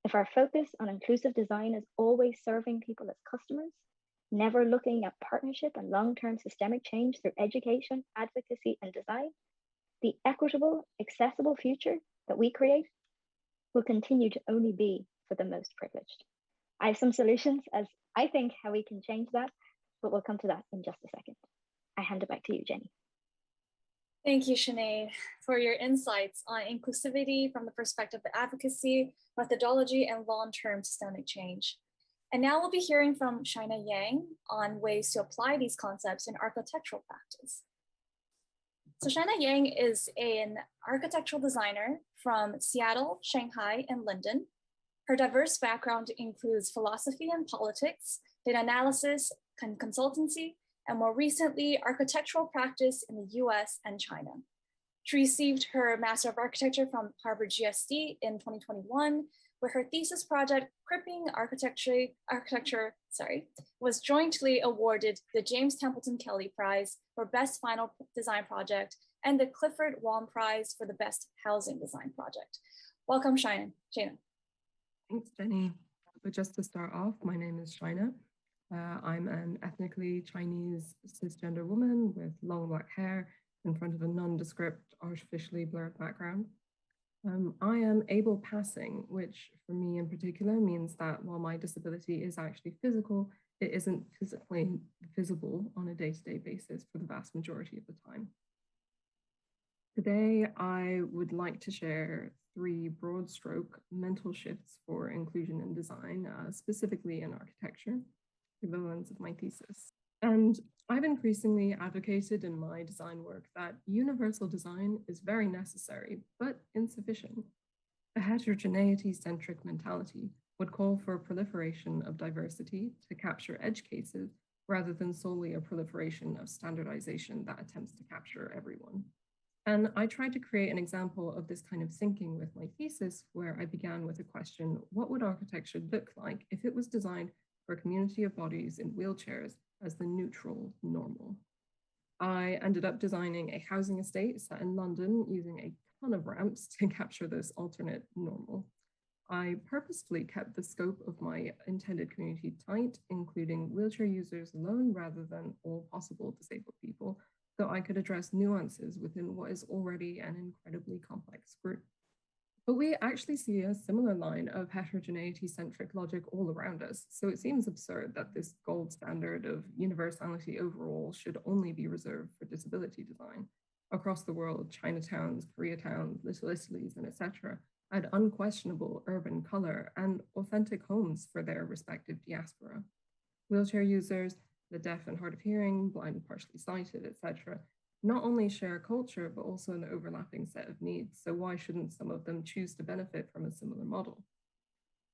If our focus on inclusive design is always serving people as customers, never looking at partnership and long-term systemic change through education, advocacy, and design, the equitable, accessible future that we create will continue to only be for the most privileged. I have some solutions as I think how we can change that, but we'll come to that in just a second. I hand it back to you, Jenny. Thank you, Sinead, for your insights on inclusivity from the perspective of advocacy, methodology, and long-term systemic change. And now we'll be hearing from China Yang on ways to apply these concepts in architectural practice. So China Yang is an architectural designer from Seattle, Shanghai, and London. Her diverse background includes philosophy and politics, data analysis, consultancy, and more recently, architectural practice in the US and China. She received her Master of Architecture from Harvard GSD in 2021, where her thesis project, Cripping Architecture, was jointly awarded the James Templeton Kelly Prize for Best Final Design Project and the Clifford Wong Prize for the Best Housing Design Project. Welcome, Shaina. Thanks, Jenny. But just to start off, my name is Shaina. I'm an ethnically Chinese cisgender woman with long black hair in front of a nondescript, artificially blurred background. I am able passing, which for me in particular means that while my disability is actually physical, it isn't physically visible on a day-to-day basis for the vast majority of the time. Today, I would like to share 3 broad stroke mental shifts for inclusion in design, specifically in architecture, through the lens of my thesis. And I've increasingly advocated in my design work that universal design is very necessary, but insufficient. A heterogeneity-centric mentality would call for a proliferation of diversity to capture edge cases, rather than solely a proliferation of standardization that attempts to capture everyone. And I tried to create an example of this kind of thinking with my thesis, where I began with a question: what would architecture look like if it was designed for a community of bodies in wheelchairs as the neutral normal? I ended up designing a housing estate set in London using a ton of ramps to capture this alternate normal. I purposefully kept the scope of my intended community tight, including wheelchair users alone rather than all possible disabled people, so I could address nuances within what is already an incredibly complex group. But we actually see a similar line of heterogeneity-centric logic all around us, so it seems absurd that this gold standard of universality overall should only be reserved for disability design. Across the world, Chinatowns, Koreatowns, Little Italys, and etc. had unquestionable urban color and authentic homes for their respective diaspora. Wheelchair users, the deaf and hard of hearing, blind and partially sighted, etc., not only share a culture, but also an overlapping set of needs. So why shouldn't some of them choose to benefit from a similar model?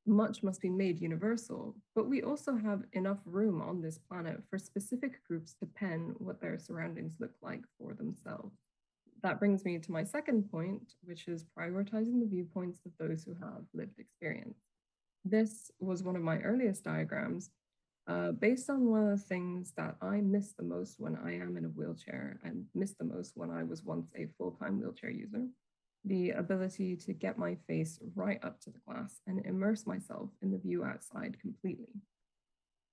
Much must be made universal, but we also have enough room on this planet for specific groups to pen what their surroundings look like for themselves. That brings me to my second point, which is prioritizing the viewpoints of those who have lived experience. This was one of my earliest diagrams, based on one of the things that I miss the most when I am in a wheelchair and miss the most when I was once a full-time wheelchair user: the ability to get my face right up to the glass and immerse myself in the view outside completely.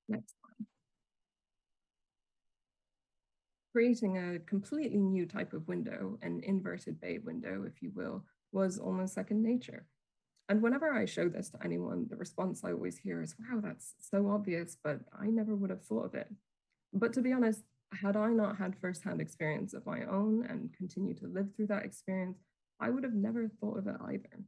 Next slide. Creating a completely new type of window, an inverted bay window, if you will, was almost second nature. And whenever I show this to anyone, the response I always hear is, wow, that's so obvious, but I never would have thought of it. But to be honest, had I not had firsthand experience of my own and continue to live through that experience, I would have never thought of it either.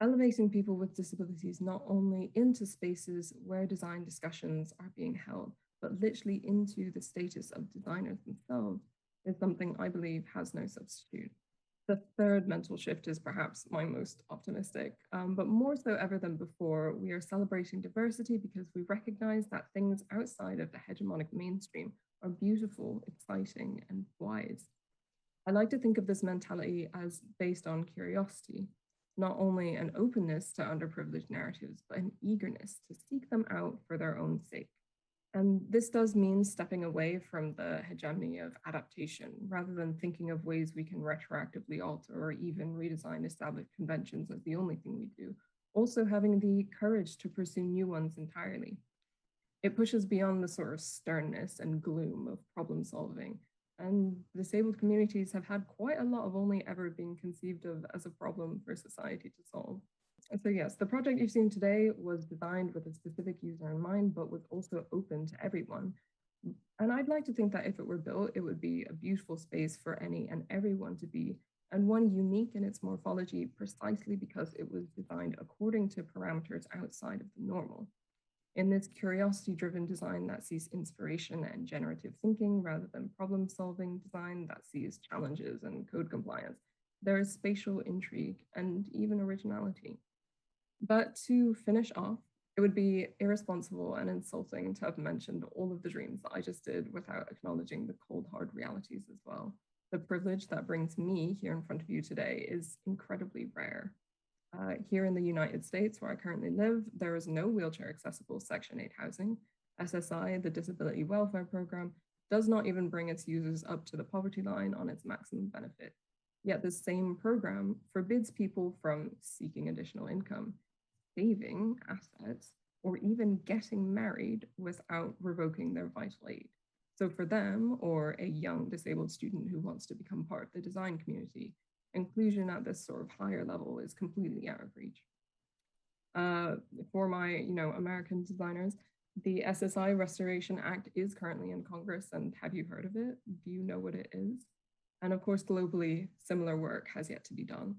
Elevating people with disabilities not only into spaces where design discussions are being held, but literally into the status of designers themselves is something I believe has no substitute. The third mental shift is perhaps my most optimistic, but more so ever than before, we are celebrating diversity because we recognize that things outside of the hegemonic mainstream are beautiful, exciting, and wise. I like to think of this mentality as based on curiosity, not only an openness to underprivileged narratives, but an eagerness to seek them out for their own sake. And this does mean stepping away from the hegemony of adaptation, rather than thinking of ways we can retroactively alter or even redesign established conventions as the only thing we do. Also having the courage to pursue new ones entirely. It pushes beyond the sort of sternness and gloom of problem solving. And disabled communities have had quite a lot of only ever being conceived of as a problem for society to solve. So yes, the project you've seen today was designed with a specific user in mind, but was also open to everyone. And I'd like to think that if it were built, it would be a beautiful space for any and everyone to be, and one unique in its morphology precisely because it was designed according to parameters outside of the normal. In this curiosity-driven design that sees inspiration and generative thinking rather than problem-solving design that sees challenges and code compliance, there is spatial intrigue and even originality. But to finish off, It would be irresponsible and insulting to have mentioned all of the dreams that I just did without acknowledging the cold, hard realities as well. The privilege that brings me here in front of you today is incredibly rare. Here in the United States, where I currently live, there is no wheelchair accessible Section 8 housing. SSI, the Disability Welfare Program, does not even bring its users up to the poverty line on its maximum benefit. Yet the same program forbids people from seeking additional income, saving assets, or even getting married without revoking their vital aid. So for them, or a young disabled student who wants to become part of the design community, inclusion at this sort of higher level is completely out of reach. For my, American designers, the SSI Restoration Act is currently in Congress, and have you heard of it? Do you know what it is? And of course, globally, similar work has yet to be done.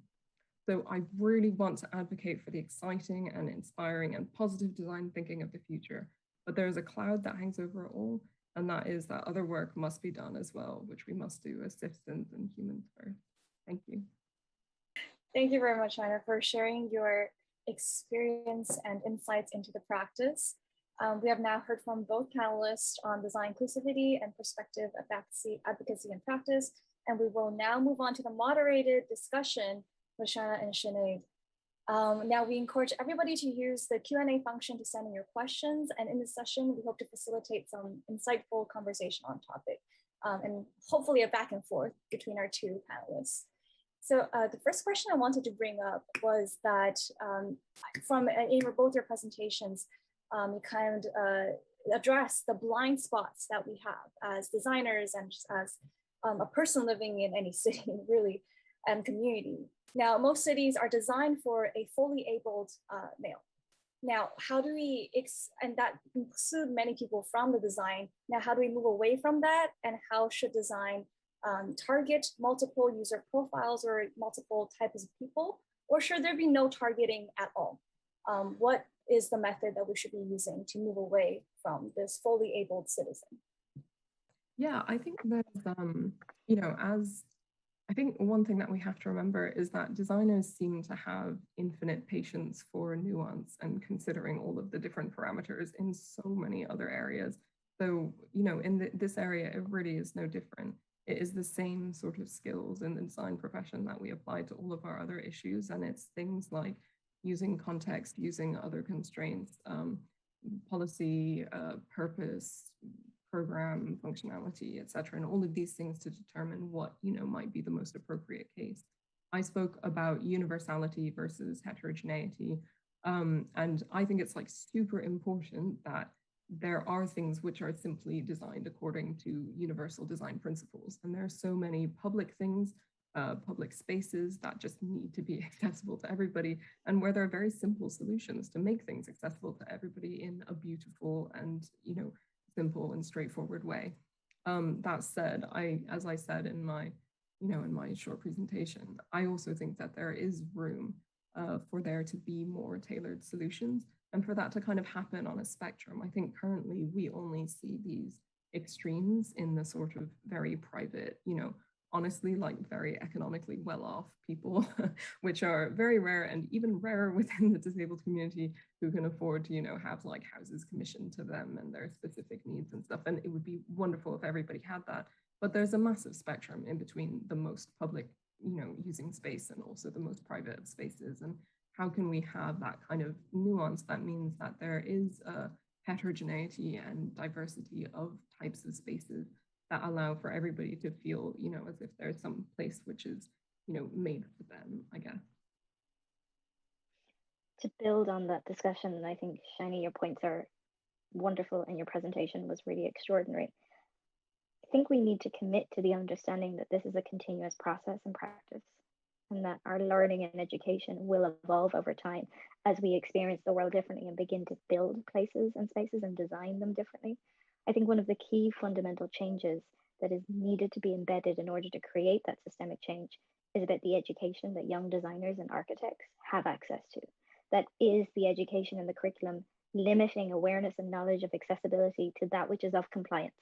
So I really want to advocate for the exciting and inspiring and positive design thinking of the future, but there is a cloud that hangs over it all, and that is that other work must be done as well, which we must do as citizens and humans first. Thank you. Thank you very much, Anna, for sharing your experience and insights into the practice. We have now heard from both panelists on design inclusivity and perspective of advocacy and practice, and we will now move on to the moderated discussion with Shanna and Sinead. Now we encourage everybody to use the Q&A function to send in your questions, and in this session, we hope to facilitate some insightful conversation on topic, and hopefully a back and forth between our two panelists. So the first question I wanted to bring up was that from both your presentations, you kind of address the blind spots that we have as designers and just as a person living in any city, really, and community. Now, most cities are designed for a fully abled male. Now, how do we, and that include many people from the design, now how do we move away from that, and how should design target multiple user profiles or multiple types of people, or should there be no targeting at all? What is the method that we should be using to move away from this fully abled citizen? Yeah, I think there's, I think one thing that we have to remember is that designers seem to have infinite patience for nuance and considering all of the different parameters in so many other areas. So, in this area, it really is no different. It is the same sort of skills in the design profession that we apply to all of our other issues. And it's things like using context, using other constraints, policy, purpose, program, functionality, et cetera, and all of these things to determine what, might be the most appropriate case. I spoke about universality versus heterogeneity. And I think it's like super important that there are things which are simply designed according to universal design principles. And there are so many public things, public spaces that just need to be accessible to everybody, and where there are very simple solutions to make things accessible to everybody in a beautiful and, simple and straightforward way. That said, as I said in my, in my short presentation, I also think that there is room for there to be more tailored solutions, and for that to kind of happen on a spectrum. I think currently we only see these extremes in the sort of very private, honestly, like very economically well-off people, which are very rare, and even rarer within the disabled community, who can afford to, have like houses commissioned to them and their specific needs and stuff. And it would be wonderful if everybody had that. But there's a massive spectrum in between the most public, using space and also the most private of spaces. And how can we have that kind of nuance that means that there is a heterogeneity and diversity of types of spaces that allow for everybody to feel, as if there's some place which is, made for them, I guess. To build on that discussion, and I think, Shani, your points are wonderful and your presentation was really extraordinary. I think we need to commit to the understanding that this is a continuous process and practice, and that our learning and education will evolve over time as we experience the world differently and begin to build places and spaces and design them differently. I think one of the key fundamental changes that is needed to be embedded in order to create that systemic change is about the education that young designers and architects have access to. That is the education in the curriculum limiting awareness and knowledge of accessibility to that which is of compliance.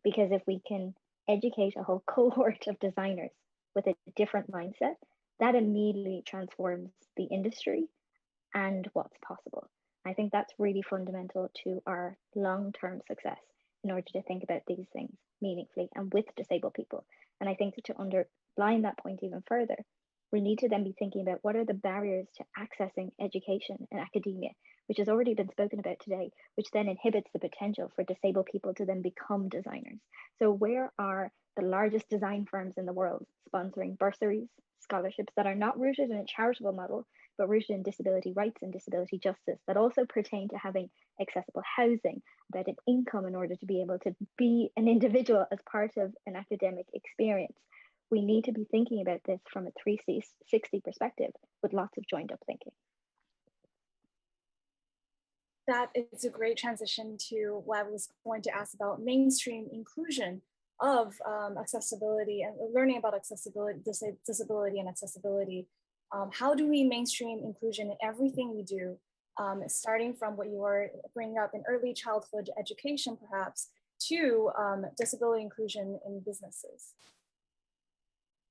Because if we can educate a whole cohort of designers with a different mindset, that immediately transforms the industry and what's possible. I think that's really fundamental to our long-term success in order to think about these things meaningfully and with disabled people. And I think that to underline that point even further, we need to then be thinking about what are the barriers to accessing education and academia, which has already been spoken about today, which then inhibits the potential for disabled people to then become designers. So where are the largest design firms in the world sponsoring bursaries, scholarships that are not rooted in a charitable model, but rooted in disability rights and disability justice, that also pertain to having accessible housing, about an income in order to be able to be an individual as part of an academic experience? We need to be thinking about this from a 360 perspective with lots of joined up thinking. That is a great transition to what I was going to ask about mainstream inclusion of accessibility and learning about accessibility, disability and accessibility. How do we mainstream inclusion in everything we do, starting from what you were bringing up in early childhood education, perhaps, to disability inclusion in businesses?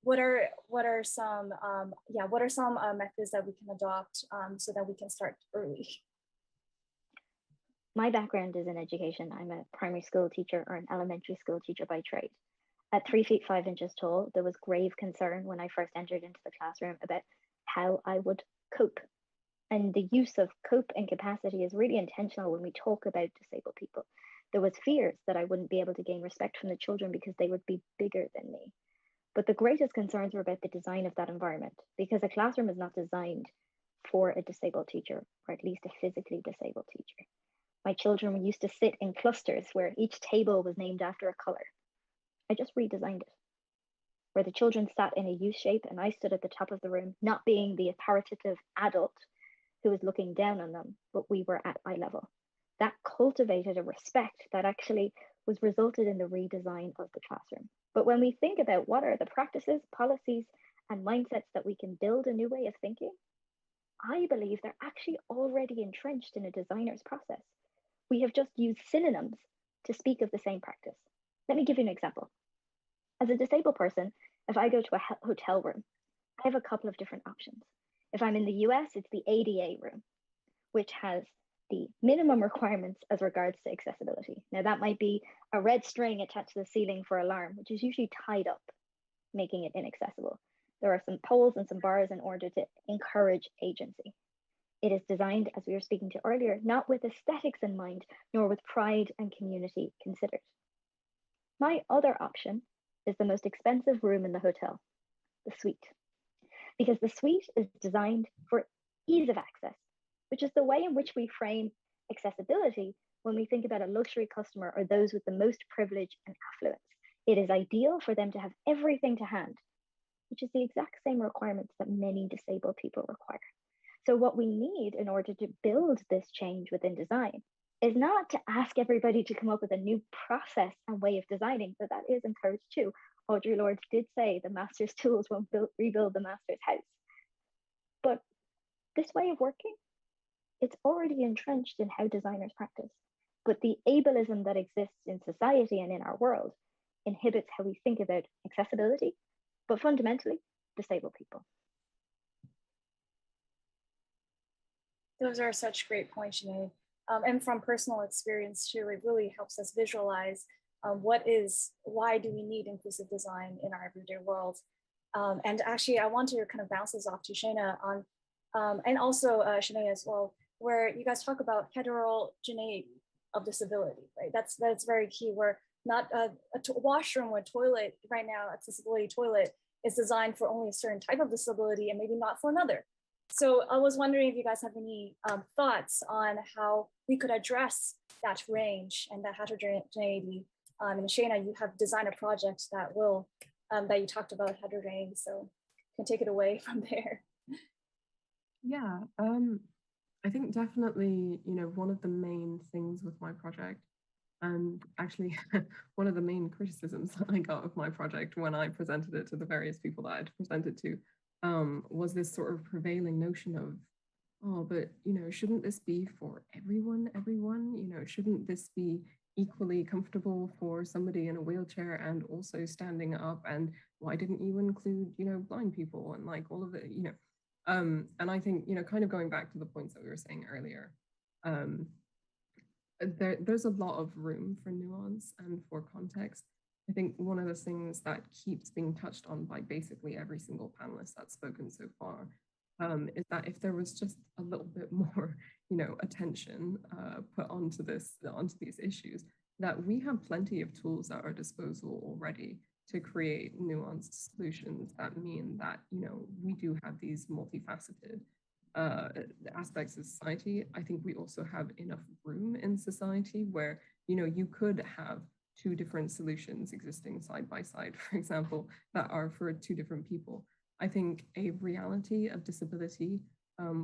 What are some methods that we can adopt so that we can start early? My background is in education. I'm a primary school teacher or an elementary school teacher by trade. At 3 feet 5 inches tall, there was grave concern when I first entered into the classroom about how I would cope. And the use of cope and capacity is really intentional when we talk about disabled people. There was fears that I wouldn't be able to gain respect from the children because they would be bigger than me. But the greatest concerns were about the design of that environment, because a classroom is not designed for a disabled teacher, or at least a physically disabled teacher. My children used to sit in clusters where each table was named after a color. I just redesigned it, where the children sat in a U shape and I stood at the top of the room, not being the authoritative adult who was looking down on them, but we were at eye level. That cultivated a respect that actually was resulted in the redesign of the classroom. But when we think about what are the practices, policies, and mindsets that we can build a new way of thinking, I believe they're actually already entrenched in a designer's process. We have just used synonyms to speak of the same practice. Let me give you an example. As a disabled person, if I go to a hotel room, I have a couple of different options. If I'm in the US, it's the ADA room, which has the minimum requirements as regards to accessibility. Now that might be a red string attached to the ceiling for alarm, which is usually tied up, making it inaccessible. There are some poles and some bars in order to encourage agency. It is designed, as we were speaking to earlier, not with aesthetics in mind, nor with pride and community considered. My other option is the most expensive room in the hotel, the suite. Because the suite is designed for ease of access, which is the way in which we frame accessibility when we think about a luxury customer or those with the most privilege and affluence. It is ideal for them to have everything to hand, which is the exact same requirements that many disabled people require. So what we need in order to build this change within design is not to ask everybody to come up with a new process and way of designing, but that is encouraged too. Audre Lorde did say the master's tools won't rebuild the master's house. But this way of working, it's already entrenched in how designers practice. But the ableism that exists in society and in our world inhibits how we think about accessibility, but fundamentally, disabled people. Those are such great points, Sinead. And from personal experience too, it really helps us visualize why do we need inclusive design in our everyday world? And actually, I want to kind of bounce this off to Shana on, and also Sinead as well, where you guys talk about heterogeneity of disability, right? That's very key. Where not a washroom or toilet right now, accessibility toilet is designed for only a certain type of disability and maybe not for another. So I was wondering if you guys have any thoughts on how we could address that range and that heterogeneity. And Shana, you have designed a project that will, that you talked about heterogeneity, so you can take it away from there. Yeah, I think definitely, one of the main things with my project, and actually one of the main criticisms that I got of my project when I presented it to the various people that I'd presented to, was this sort of prevailing notion of, oh, but, shouldn't this be for everyone? Shouldn't this be equally comfortable for somebody in a wheelchair and also standing up? And why didn't you include, blind people and like all of it, and I think, kind of going back to the points that we were saying earlier, there's a lot of room for nuance and for context. I think one of the things that keeps being touched on by basically every single panelist that's spoken so far is that if there was just a little bit more, attention put onto these issues, that we have plenty of tools at our disposal already to create nuanced solutions that mean that, we do have these multifaceted aspects of society. I think we also have enough room in society where, you could have two different solutions existing side by side, for example, that are for two different people. I think a reality of disability,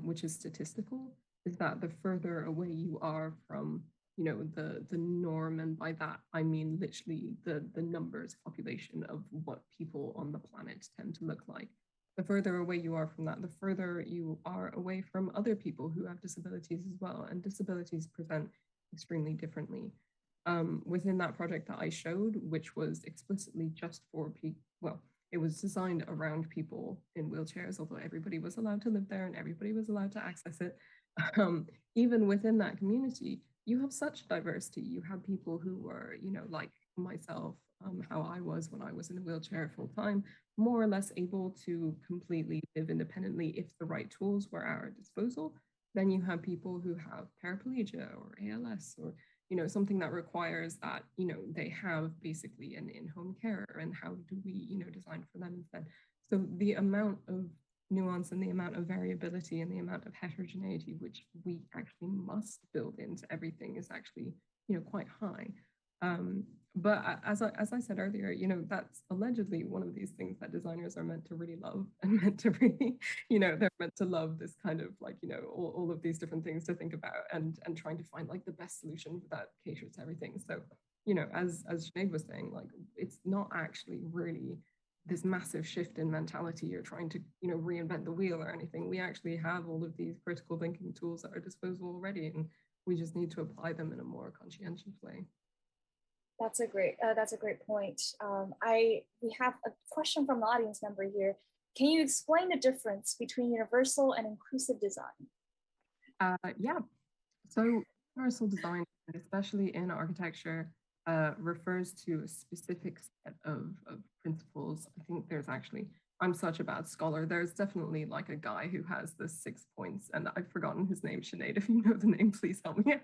which is statistical, is that the further away you are from, the norm, and by that I mean literally the numbers, population of what people on the planet tend to look like. The further away you are from that, the further you are away from other people who have disabilities as well, and disabilities present extremely differently. Within that project that I showed, which was explicitly just for people, well, it was designed around people in wheelchairs, although everybody was allowed to live there and everybody was allowed to access it. Even within that community, you have such diversity. You have people who were, like myself, how I was when I was in a wheelchair full time, more or less able to completely live independently if the right tools were at our disposal. Then you have people who have paraplegia or ALS or, something that requires that, they have basically an in-home care, and how do we, design for them instead? So the amount of nuance and the amount of variability and the amount of heterogeneity, which we actually must build into everything, is actually, quite high. But as I said earlier, that's allegedly one of these things that designers are meant to really love, and meant to really, they're meant to love this kind of like, all of these different things to think about, and trying to find like the best solution that caters to everything. So, as Sinead was saying, like, it's not actually really this massive shift in mentality. You're trying to, reinvent the wheel or anything. We actually have all of these critical thinking tools at our disposal already, and we just need to apply them in a more conscientious way. That's a great point. We have a question from the audience member here. Can you explain the difference between universal and inclusive design? Yeah. So universal design, especially in architecture, refers to a specific set of principles. I think there's actually, I'm such a bad scholar. There's definitely like a guy who has the 6 points, and I've forgotten his name. Sinead, if you know the name, please help me out.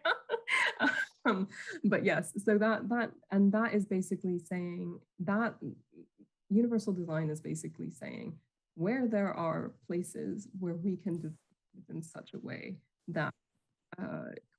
But yes, so that is basically saying that universal design is basically saying where there are places where we can design in such a way that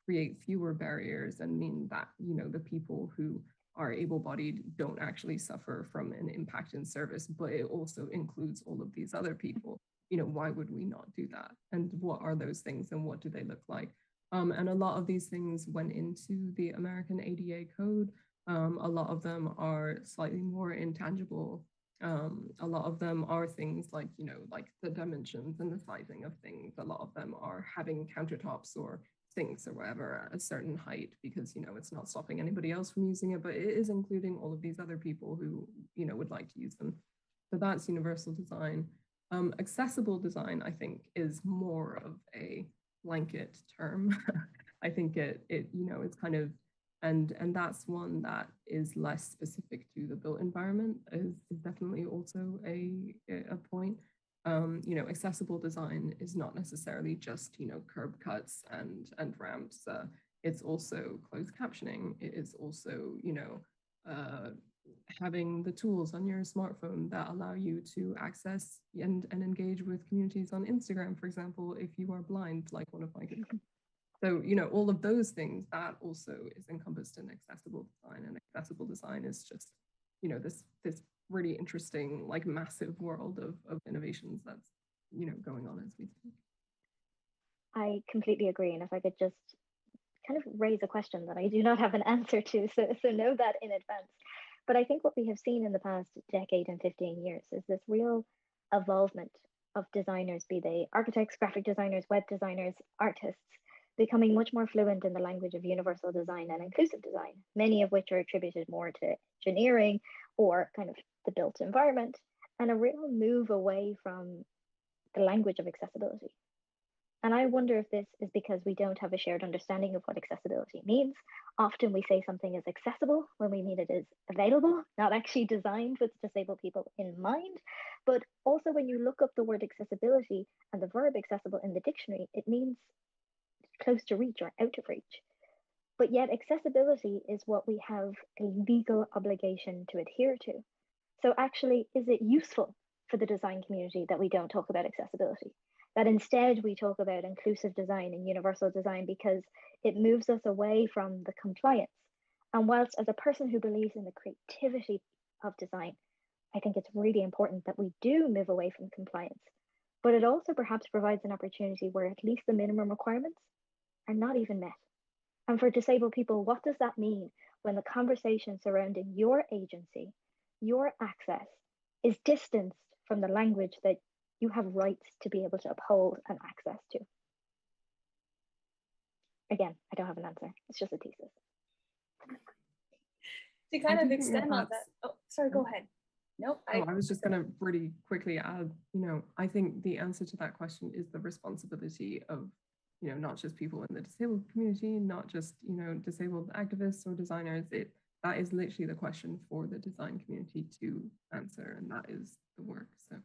create fewer barriers, and mean that, the people who are able-bodied don't actually suffer from an impact in service, but it also includes all of these other people. Why would we not do that? And what are those things, and what do they look like? And a lot of these things went into the American ADA code. A lot of them are slightly more intangible. A lot of them are things like, like the dimensions and the sizing of things. A lot of them are having countertops or sinks or whatever at a certain height, because, it's not stopping anybody else from using it, but it is including all of these other people who, would like to use them. So that's universal design. Accessible design, I think, is more of a blanket term. I think it's kind of, and that's one that is less specific to the built environment, is definitely also a point. Accessible design is not necessarily just, curb cuts and ramps. It's also closed captioning. It is also, having the tools on your smartphone that allow you to access and engage with communities on Instagram, for example, if you are blind, like one of my kids. So, all of those things, that also is encompassed in accessible design. And accessible design is just, this really interesting, like, massive world of innovations that's, going on as we speak. I completely agree. And if I could just kind of raise a question that I do not have an answer to, so know that in advance. But I think what we have seen in the past decade and 15 years is this real evolvement of designers, be they architects, graphic designers, web designers, artists, becoming much more fluent in the language of universal design and inclusive design, many of which are attributed more to engineering or kind of the built environment, and a real move away from the language of accessibility. And I wonder if this is because we don't have a shared understanding of what accessibility means. Often we say something is accessible when we mean it is available, not actually designed with disabled people in mind. But also when you look up the word accessibility and the verb accessible in the dictionary, it means close to reach or out of reach. But yet accessibility is what we have a legal obligation to adhere to. So actually, is it useful for the design community that we don't talk about accessibility? That instead we talk about inclusive design and universal design because it moves us away from the compliance. And whilst as a person who believes in the creativity of design, I think it's really important that we do move away from compliance. But it also perhaps provides an opportunity where at least the minimum requirements are not even met. And for disabled people, what does that mean when the conversation surrounding your agency, your access, is distanced from the language that you have rights to be able to uphold and access to? Again, I don't have an answer. It's just a thesis. To kind of extend on that. Oh, sorry, go ahead. Nope. I was just going to really quickly add, I think the answer to that question is the responsibility of, not just people in the disabled community, not just, disabled activists or designers. That is literally the question for the design community to answer, and that is the work. So.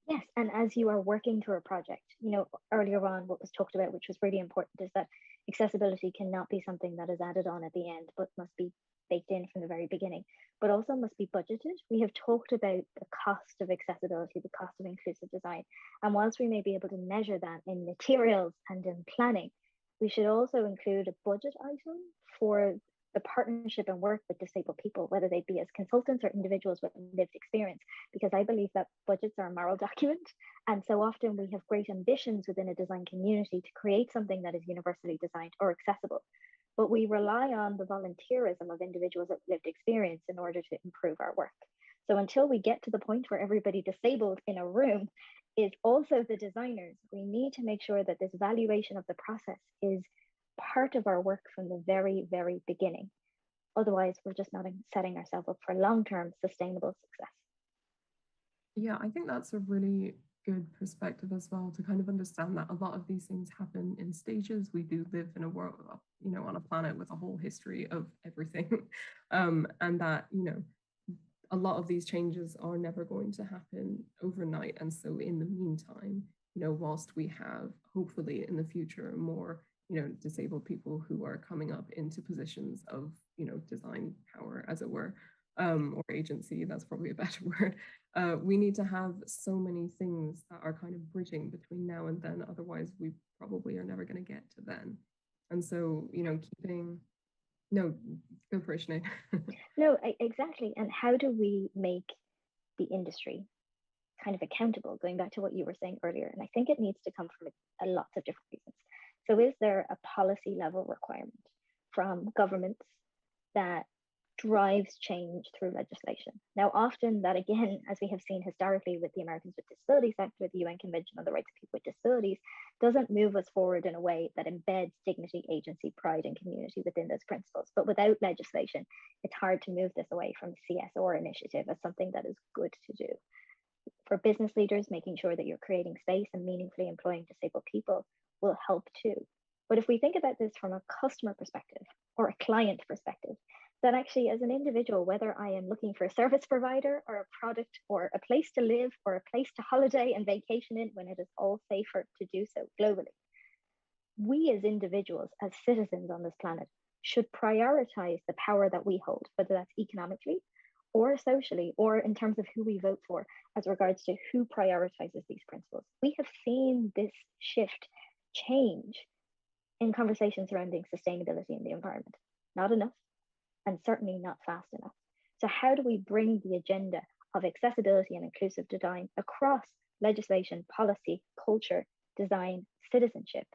Yes, and as you are working through a project, earlier on what was talked about, which was really important, is that accessibility cannot be something that is added on at the end, but must be baked in from the very beginning, but also must be budgeted. We have talked about the cost of accessibility, the cost of inclusive design. And whilst we may be able to measure that in materials and in planning, we should also include a budget item for the partnership and work with disabled people, whether they be as consultants or individuals with lived experience, because I believe that budgets are a moral document. And so often we have great ambitions within a design community to create something that is universally designed or accessible. But we rely on the volunteerism of individuals with lived experience in order to improve our work. So until we get to the point where everybody disabled in a room is also the designers, we need to make sure that this valuation of the process is part of our work from the very, very beginning. Otherwise, we're just not setting ourselves up for long-term sustainable success. Yeah, I think that's a really good perspective as well, to kind of understand that a lot of these things happen in stages. We do live in a world, on a planet with a whole history of everything. And that, a lot of these changes are never going to happen overnight. And so in the meantime, whilst we have hopefully in the future more disabled people who are coming up into positions of, design power, as it were, or agency, that's probably a better word. We need to have so many things that are kind of bridging between now and then, otherwise we probably are never going to get to then. And so, no, go for it, Sinead. No, exactly. And how do we make the industry kind of accountable, going back to what you were saying earlier? And I think it needs to come from a lots of different reasons. So is there a policy level requirement from governments that drives change through legislation? Now, often that, again, as we have seen historically with the Americans with Disabilities Act, with the UN Convention on the Rights of People with Disabilities, doesn't move us forward in a way that embeds dignity, agency, pride, and community within those principles. But without legislation, it's hard to move this away from CSR initiative as something that is good to do. For business leaders, making sure that you're creating space and meaningfully employing disabled people will help too. But if we think about this from a customer perspective or a client perspective, that actually as an individual, whether I am looking for a service provider or a product or a place to live or a place to holiday and vacation in when it is all safer to do so globally, we as individuals, as citizens on this planet, should prioritize the power that we hold, whether that's economically or socially, or in terms of who we vote for as regards to who prioritizes these principles. We have seen this shift change in conversations surrounding sustainability in the environment. Not enough, and certainly not fast enough. So how do we bring the agenda of accessibility and inclusive design across legislation, policy, culture, design, citizenship?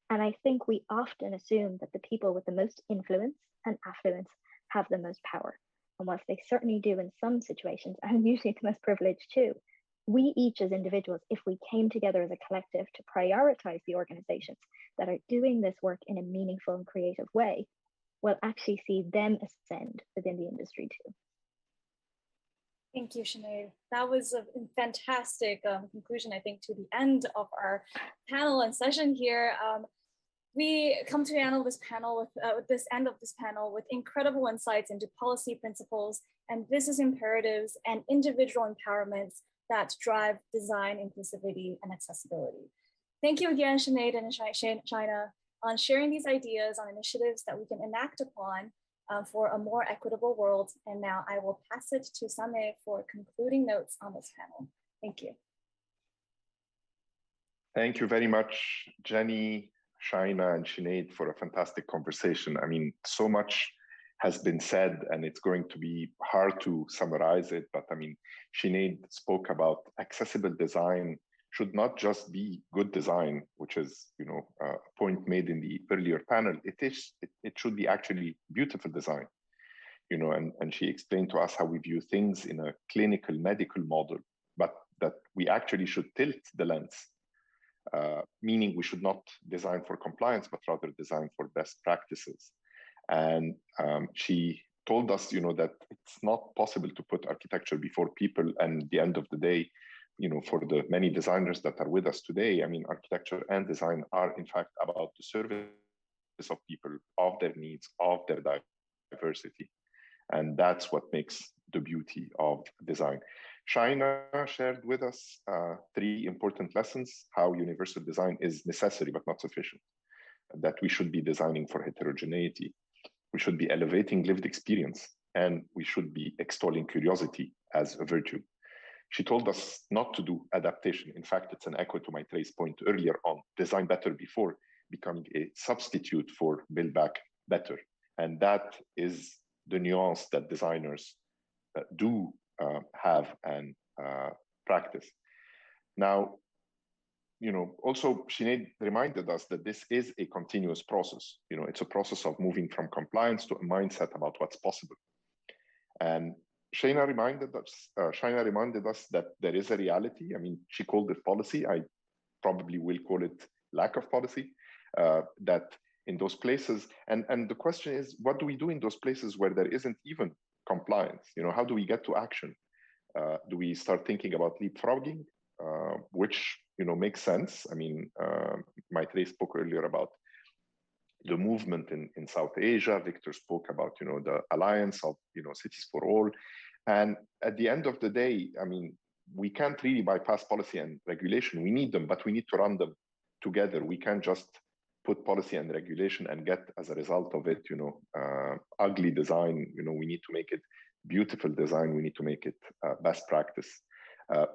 And I think we often assume that the people with the most influence and affluence have the most power. And whilst they certainly do in some situations, and usually the most privileged too, we each as individuals, if we came together as a collective to prioritize the organizations that are doing this work in a meaningful and creative way, will actually see them ascend within the industry too. Thank you, Sinead. That was a fantastic conclusion, I think, to the end of our panel and session here. We come to the end of this panel with incredible insights into policy principles and business imperatives and individual empowerments that drive design, inclusivity, and accessibility. Thank you again, Sinead and China, on sharing these ideas on initiatives that we can enact upon for a more equitable world. And now I will pass it to Same for concluding notes on this panel. Thank you. Thank you very much, Jenny, Shaina, and Sinead, for a fantastic conversation. I mean, so much has been said, and it's going to be hard to summarize it. But I mean, Sinead spoke about accessible design should not just be good design, which is, a point made in the earlier panel. It should be actually beautiful design, and she explained to us how we view things in a clinical medical model, but that we actually should tilt the lens, meaning we should not design for compliance, but rather design for best practices. And she told us, that it's not possible to put architecture before people. And at the end of the day, for the many designers that are with us today, I mean, architecture and design are in fact about the service of people, of their needs, of their diversity. And that's what makes the beauty of design. Shaina shared with us 3 important lessons: how universal design is necessary but not sufficient, that we should be designing for heterogeneity, we should be elevating lived experience, and we should be extolling curiosity as a virtue. She told us not to do adaptation. In fact, it's an echo to my Trace point earlier on design better before becoming a substitute for build back better. And that is the nuance that designers do have and practice. Now, also Sinead reminded us that this is a continuous process. It's a process of moving from compliance to a mindset about what's possible. And Shaina reminded us that there is a reality. I mean, she called it policy. I probably will call it lack of policy, that in those places. And the question is, what do we do in those places where there isn't even compliance? How do we get to action? Do we start thinking about leapfrogging, which, makes sense? I mean, Maitrey spoke earlier about the movement in South Asia. Victor spoke about, the alliance of, cities for all. And at the end of the day, I mean, we can't really bypass policy and regulation. We need them, but we need to run them together. We can't just put policy and regulation and get, as a result of it, ugly design. We need to make it beautiful design. We need to make it best practice.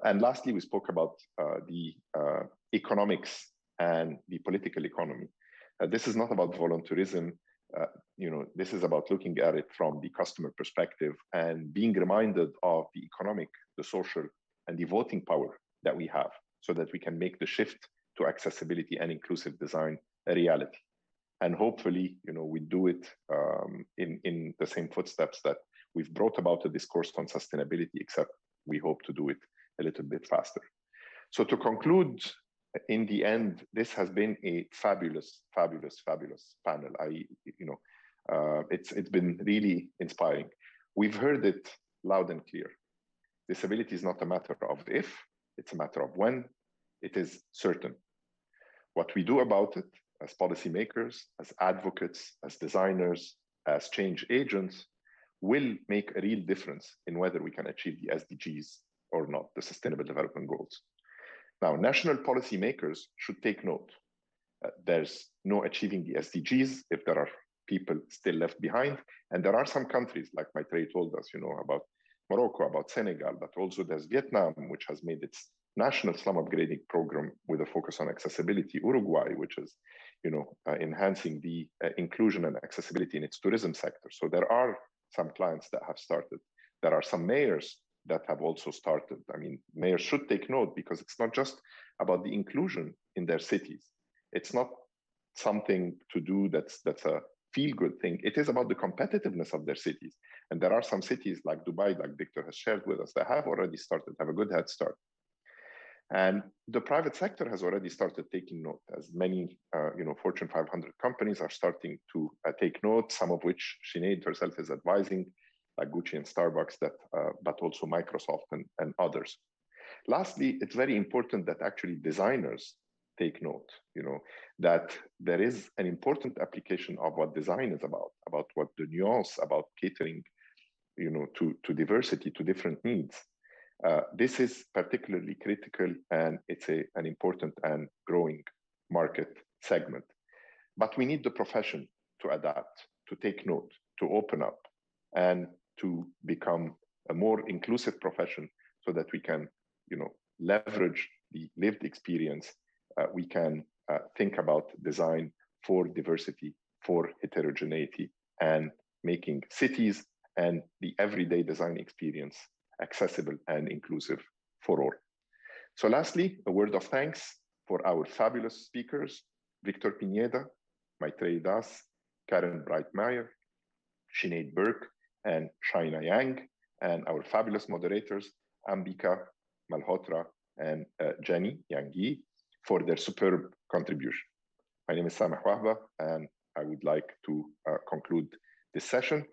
And lastly, we spoke about the economics and the political economy. This is not about voluntarism. This is about looking at it from the customer perspective and being reminded of the economic, the social, and the voting power that we have, so that we can make the shift to accessibility and inclusive design a reality. And hopefully, we do it in the same footsteps that we've brought about a discourse on sustainability, except we hope to do it a little bit faster. So to conclude, in the end, this has been a fabulous, fabulous, fabulous panel. It's been really inspiring. We've heard it loud and clear. Disability is not a matter of if, it's a matter of when. It is certain. What we do about it as policymakers, as advocates, as designers, as change agents, will make a real difference in whether we can achieve the SDGs or not, the Sustainable Development Goals. Now, national policymakers should take note. There's no achieving the SDGs if there are people still left behind. And there are some countries, like Maitrey told us, about Morocco, about Senegal, but also there's Vietnam, which has made its national slum upgrading program with a focus on accessibility. Uruguay, which is, enhancing the inclusion and accessibility in its tourism sector. So there are some clients that have started. There are some mayors that have also started. I mean, mayors should take note, because it's not just about the inclusion in their cities. It's not something to do that's a feel-good thing. It is about the competitiveness of their cities. And there are some cities like Dubai, like Victor has shared with us, that have already started, have a good head start. And the private sector has already started taking note, as many Fortune 500 companies are starting to take note, some of which Sinead herself is advising, like Gucci and Starbucks, that, but also Microsoft and others. Lastly, it's very important that actually designers take note, that there is an important application of what design is about what the nuance, about catering, to diversity, to different needs. This is particularly critical, and it's an important and growing market segment. But we need the profession to adapt, to take note, to open up, and to become a more inclusive profession so that we can, leverage the lived experience. We can think about design for diversity, for heterogeneity, and making cities and the everyday design experience accessible and inclusive for all. So lastly, a word of thanks for our fabulous speakers, Victor Pineda, Maitreyi Das, Karen Brittmeyer, Sinead Berg, and Shaina Yang, and our fabulous moderators, Ambika Malhotra and Jenny Yangi, for their superb contribution. My name is Sameh Wahba, and I would like to conclude this session.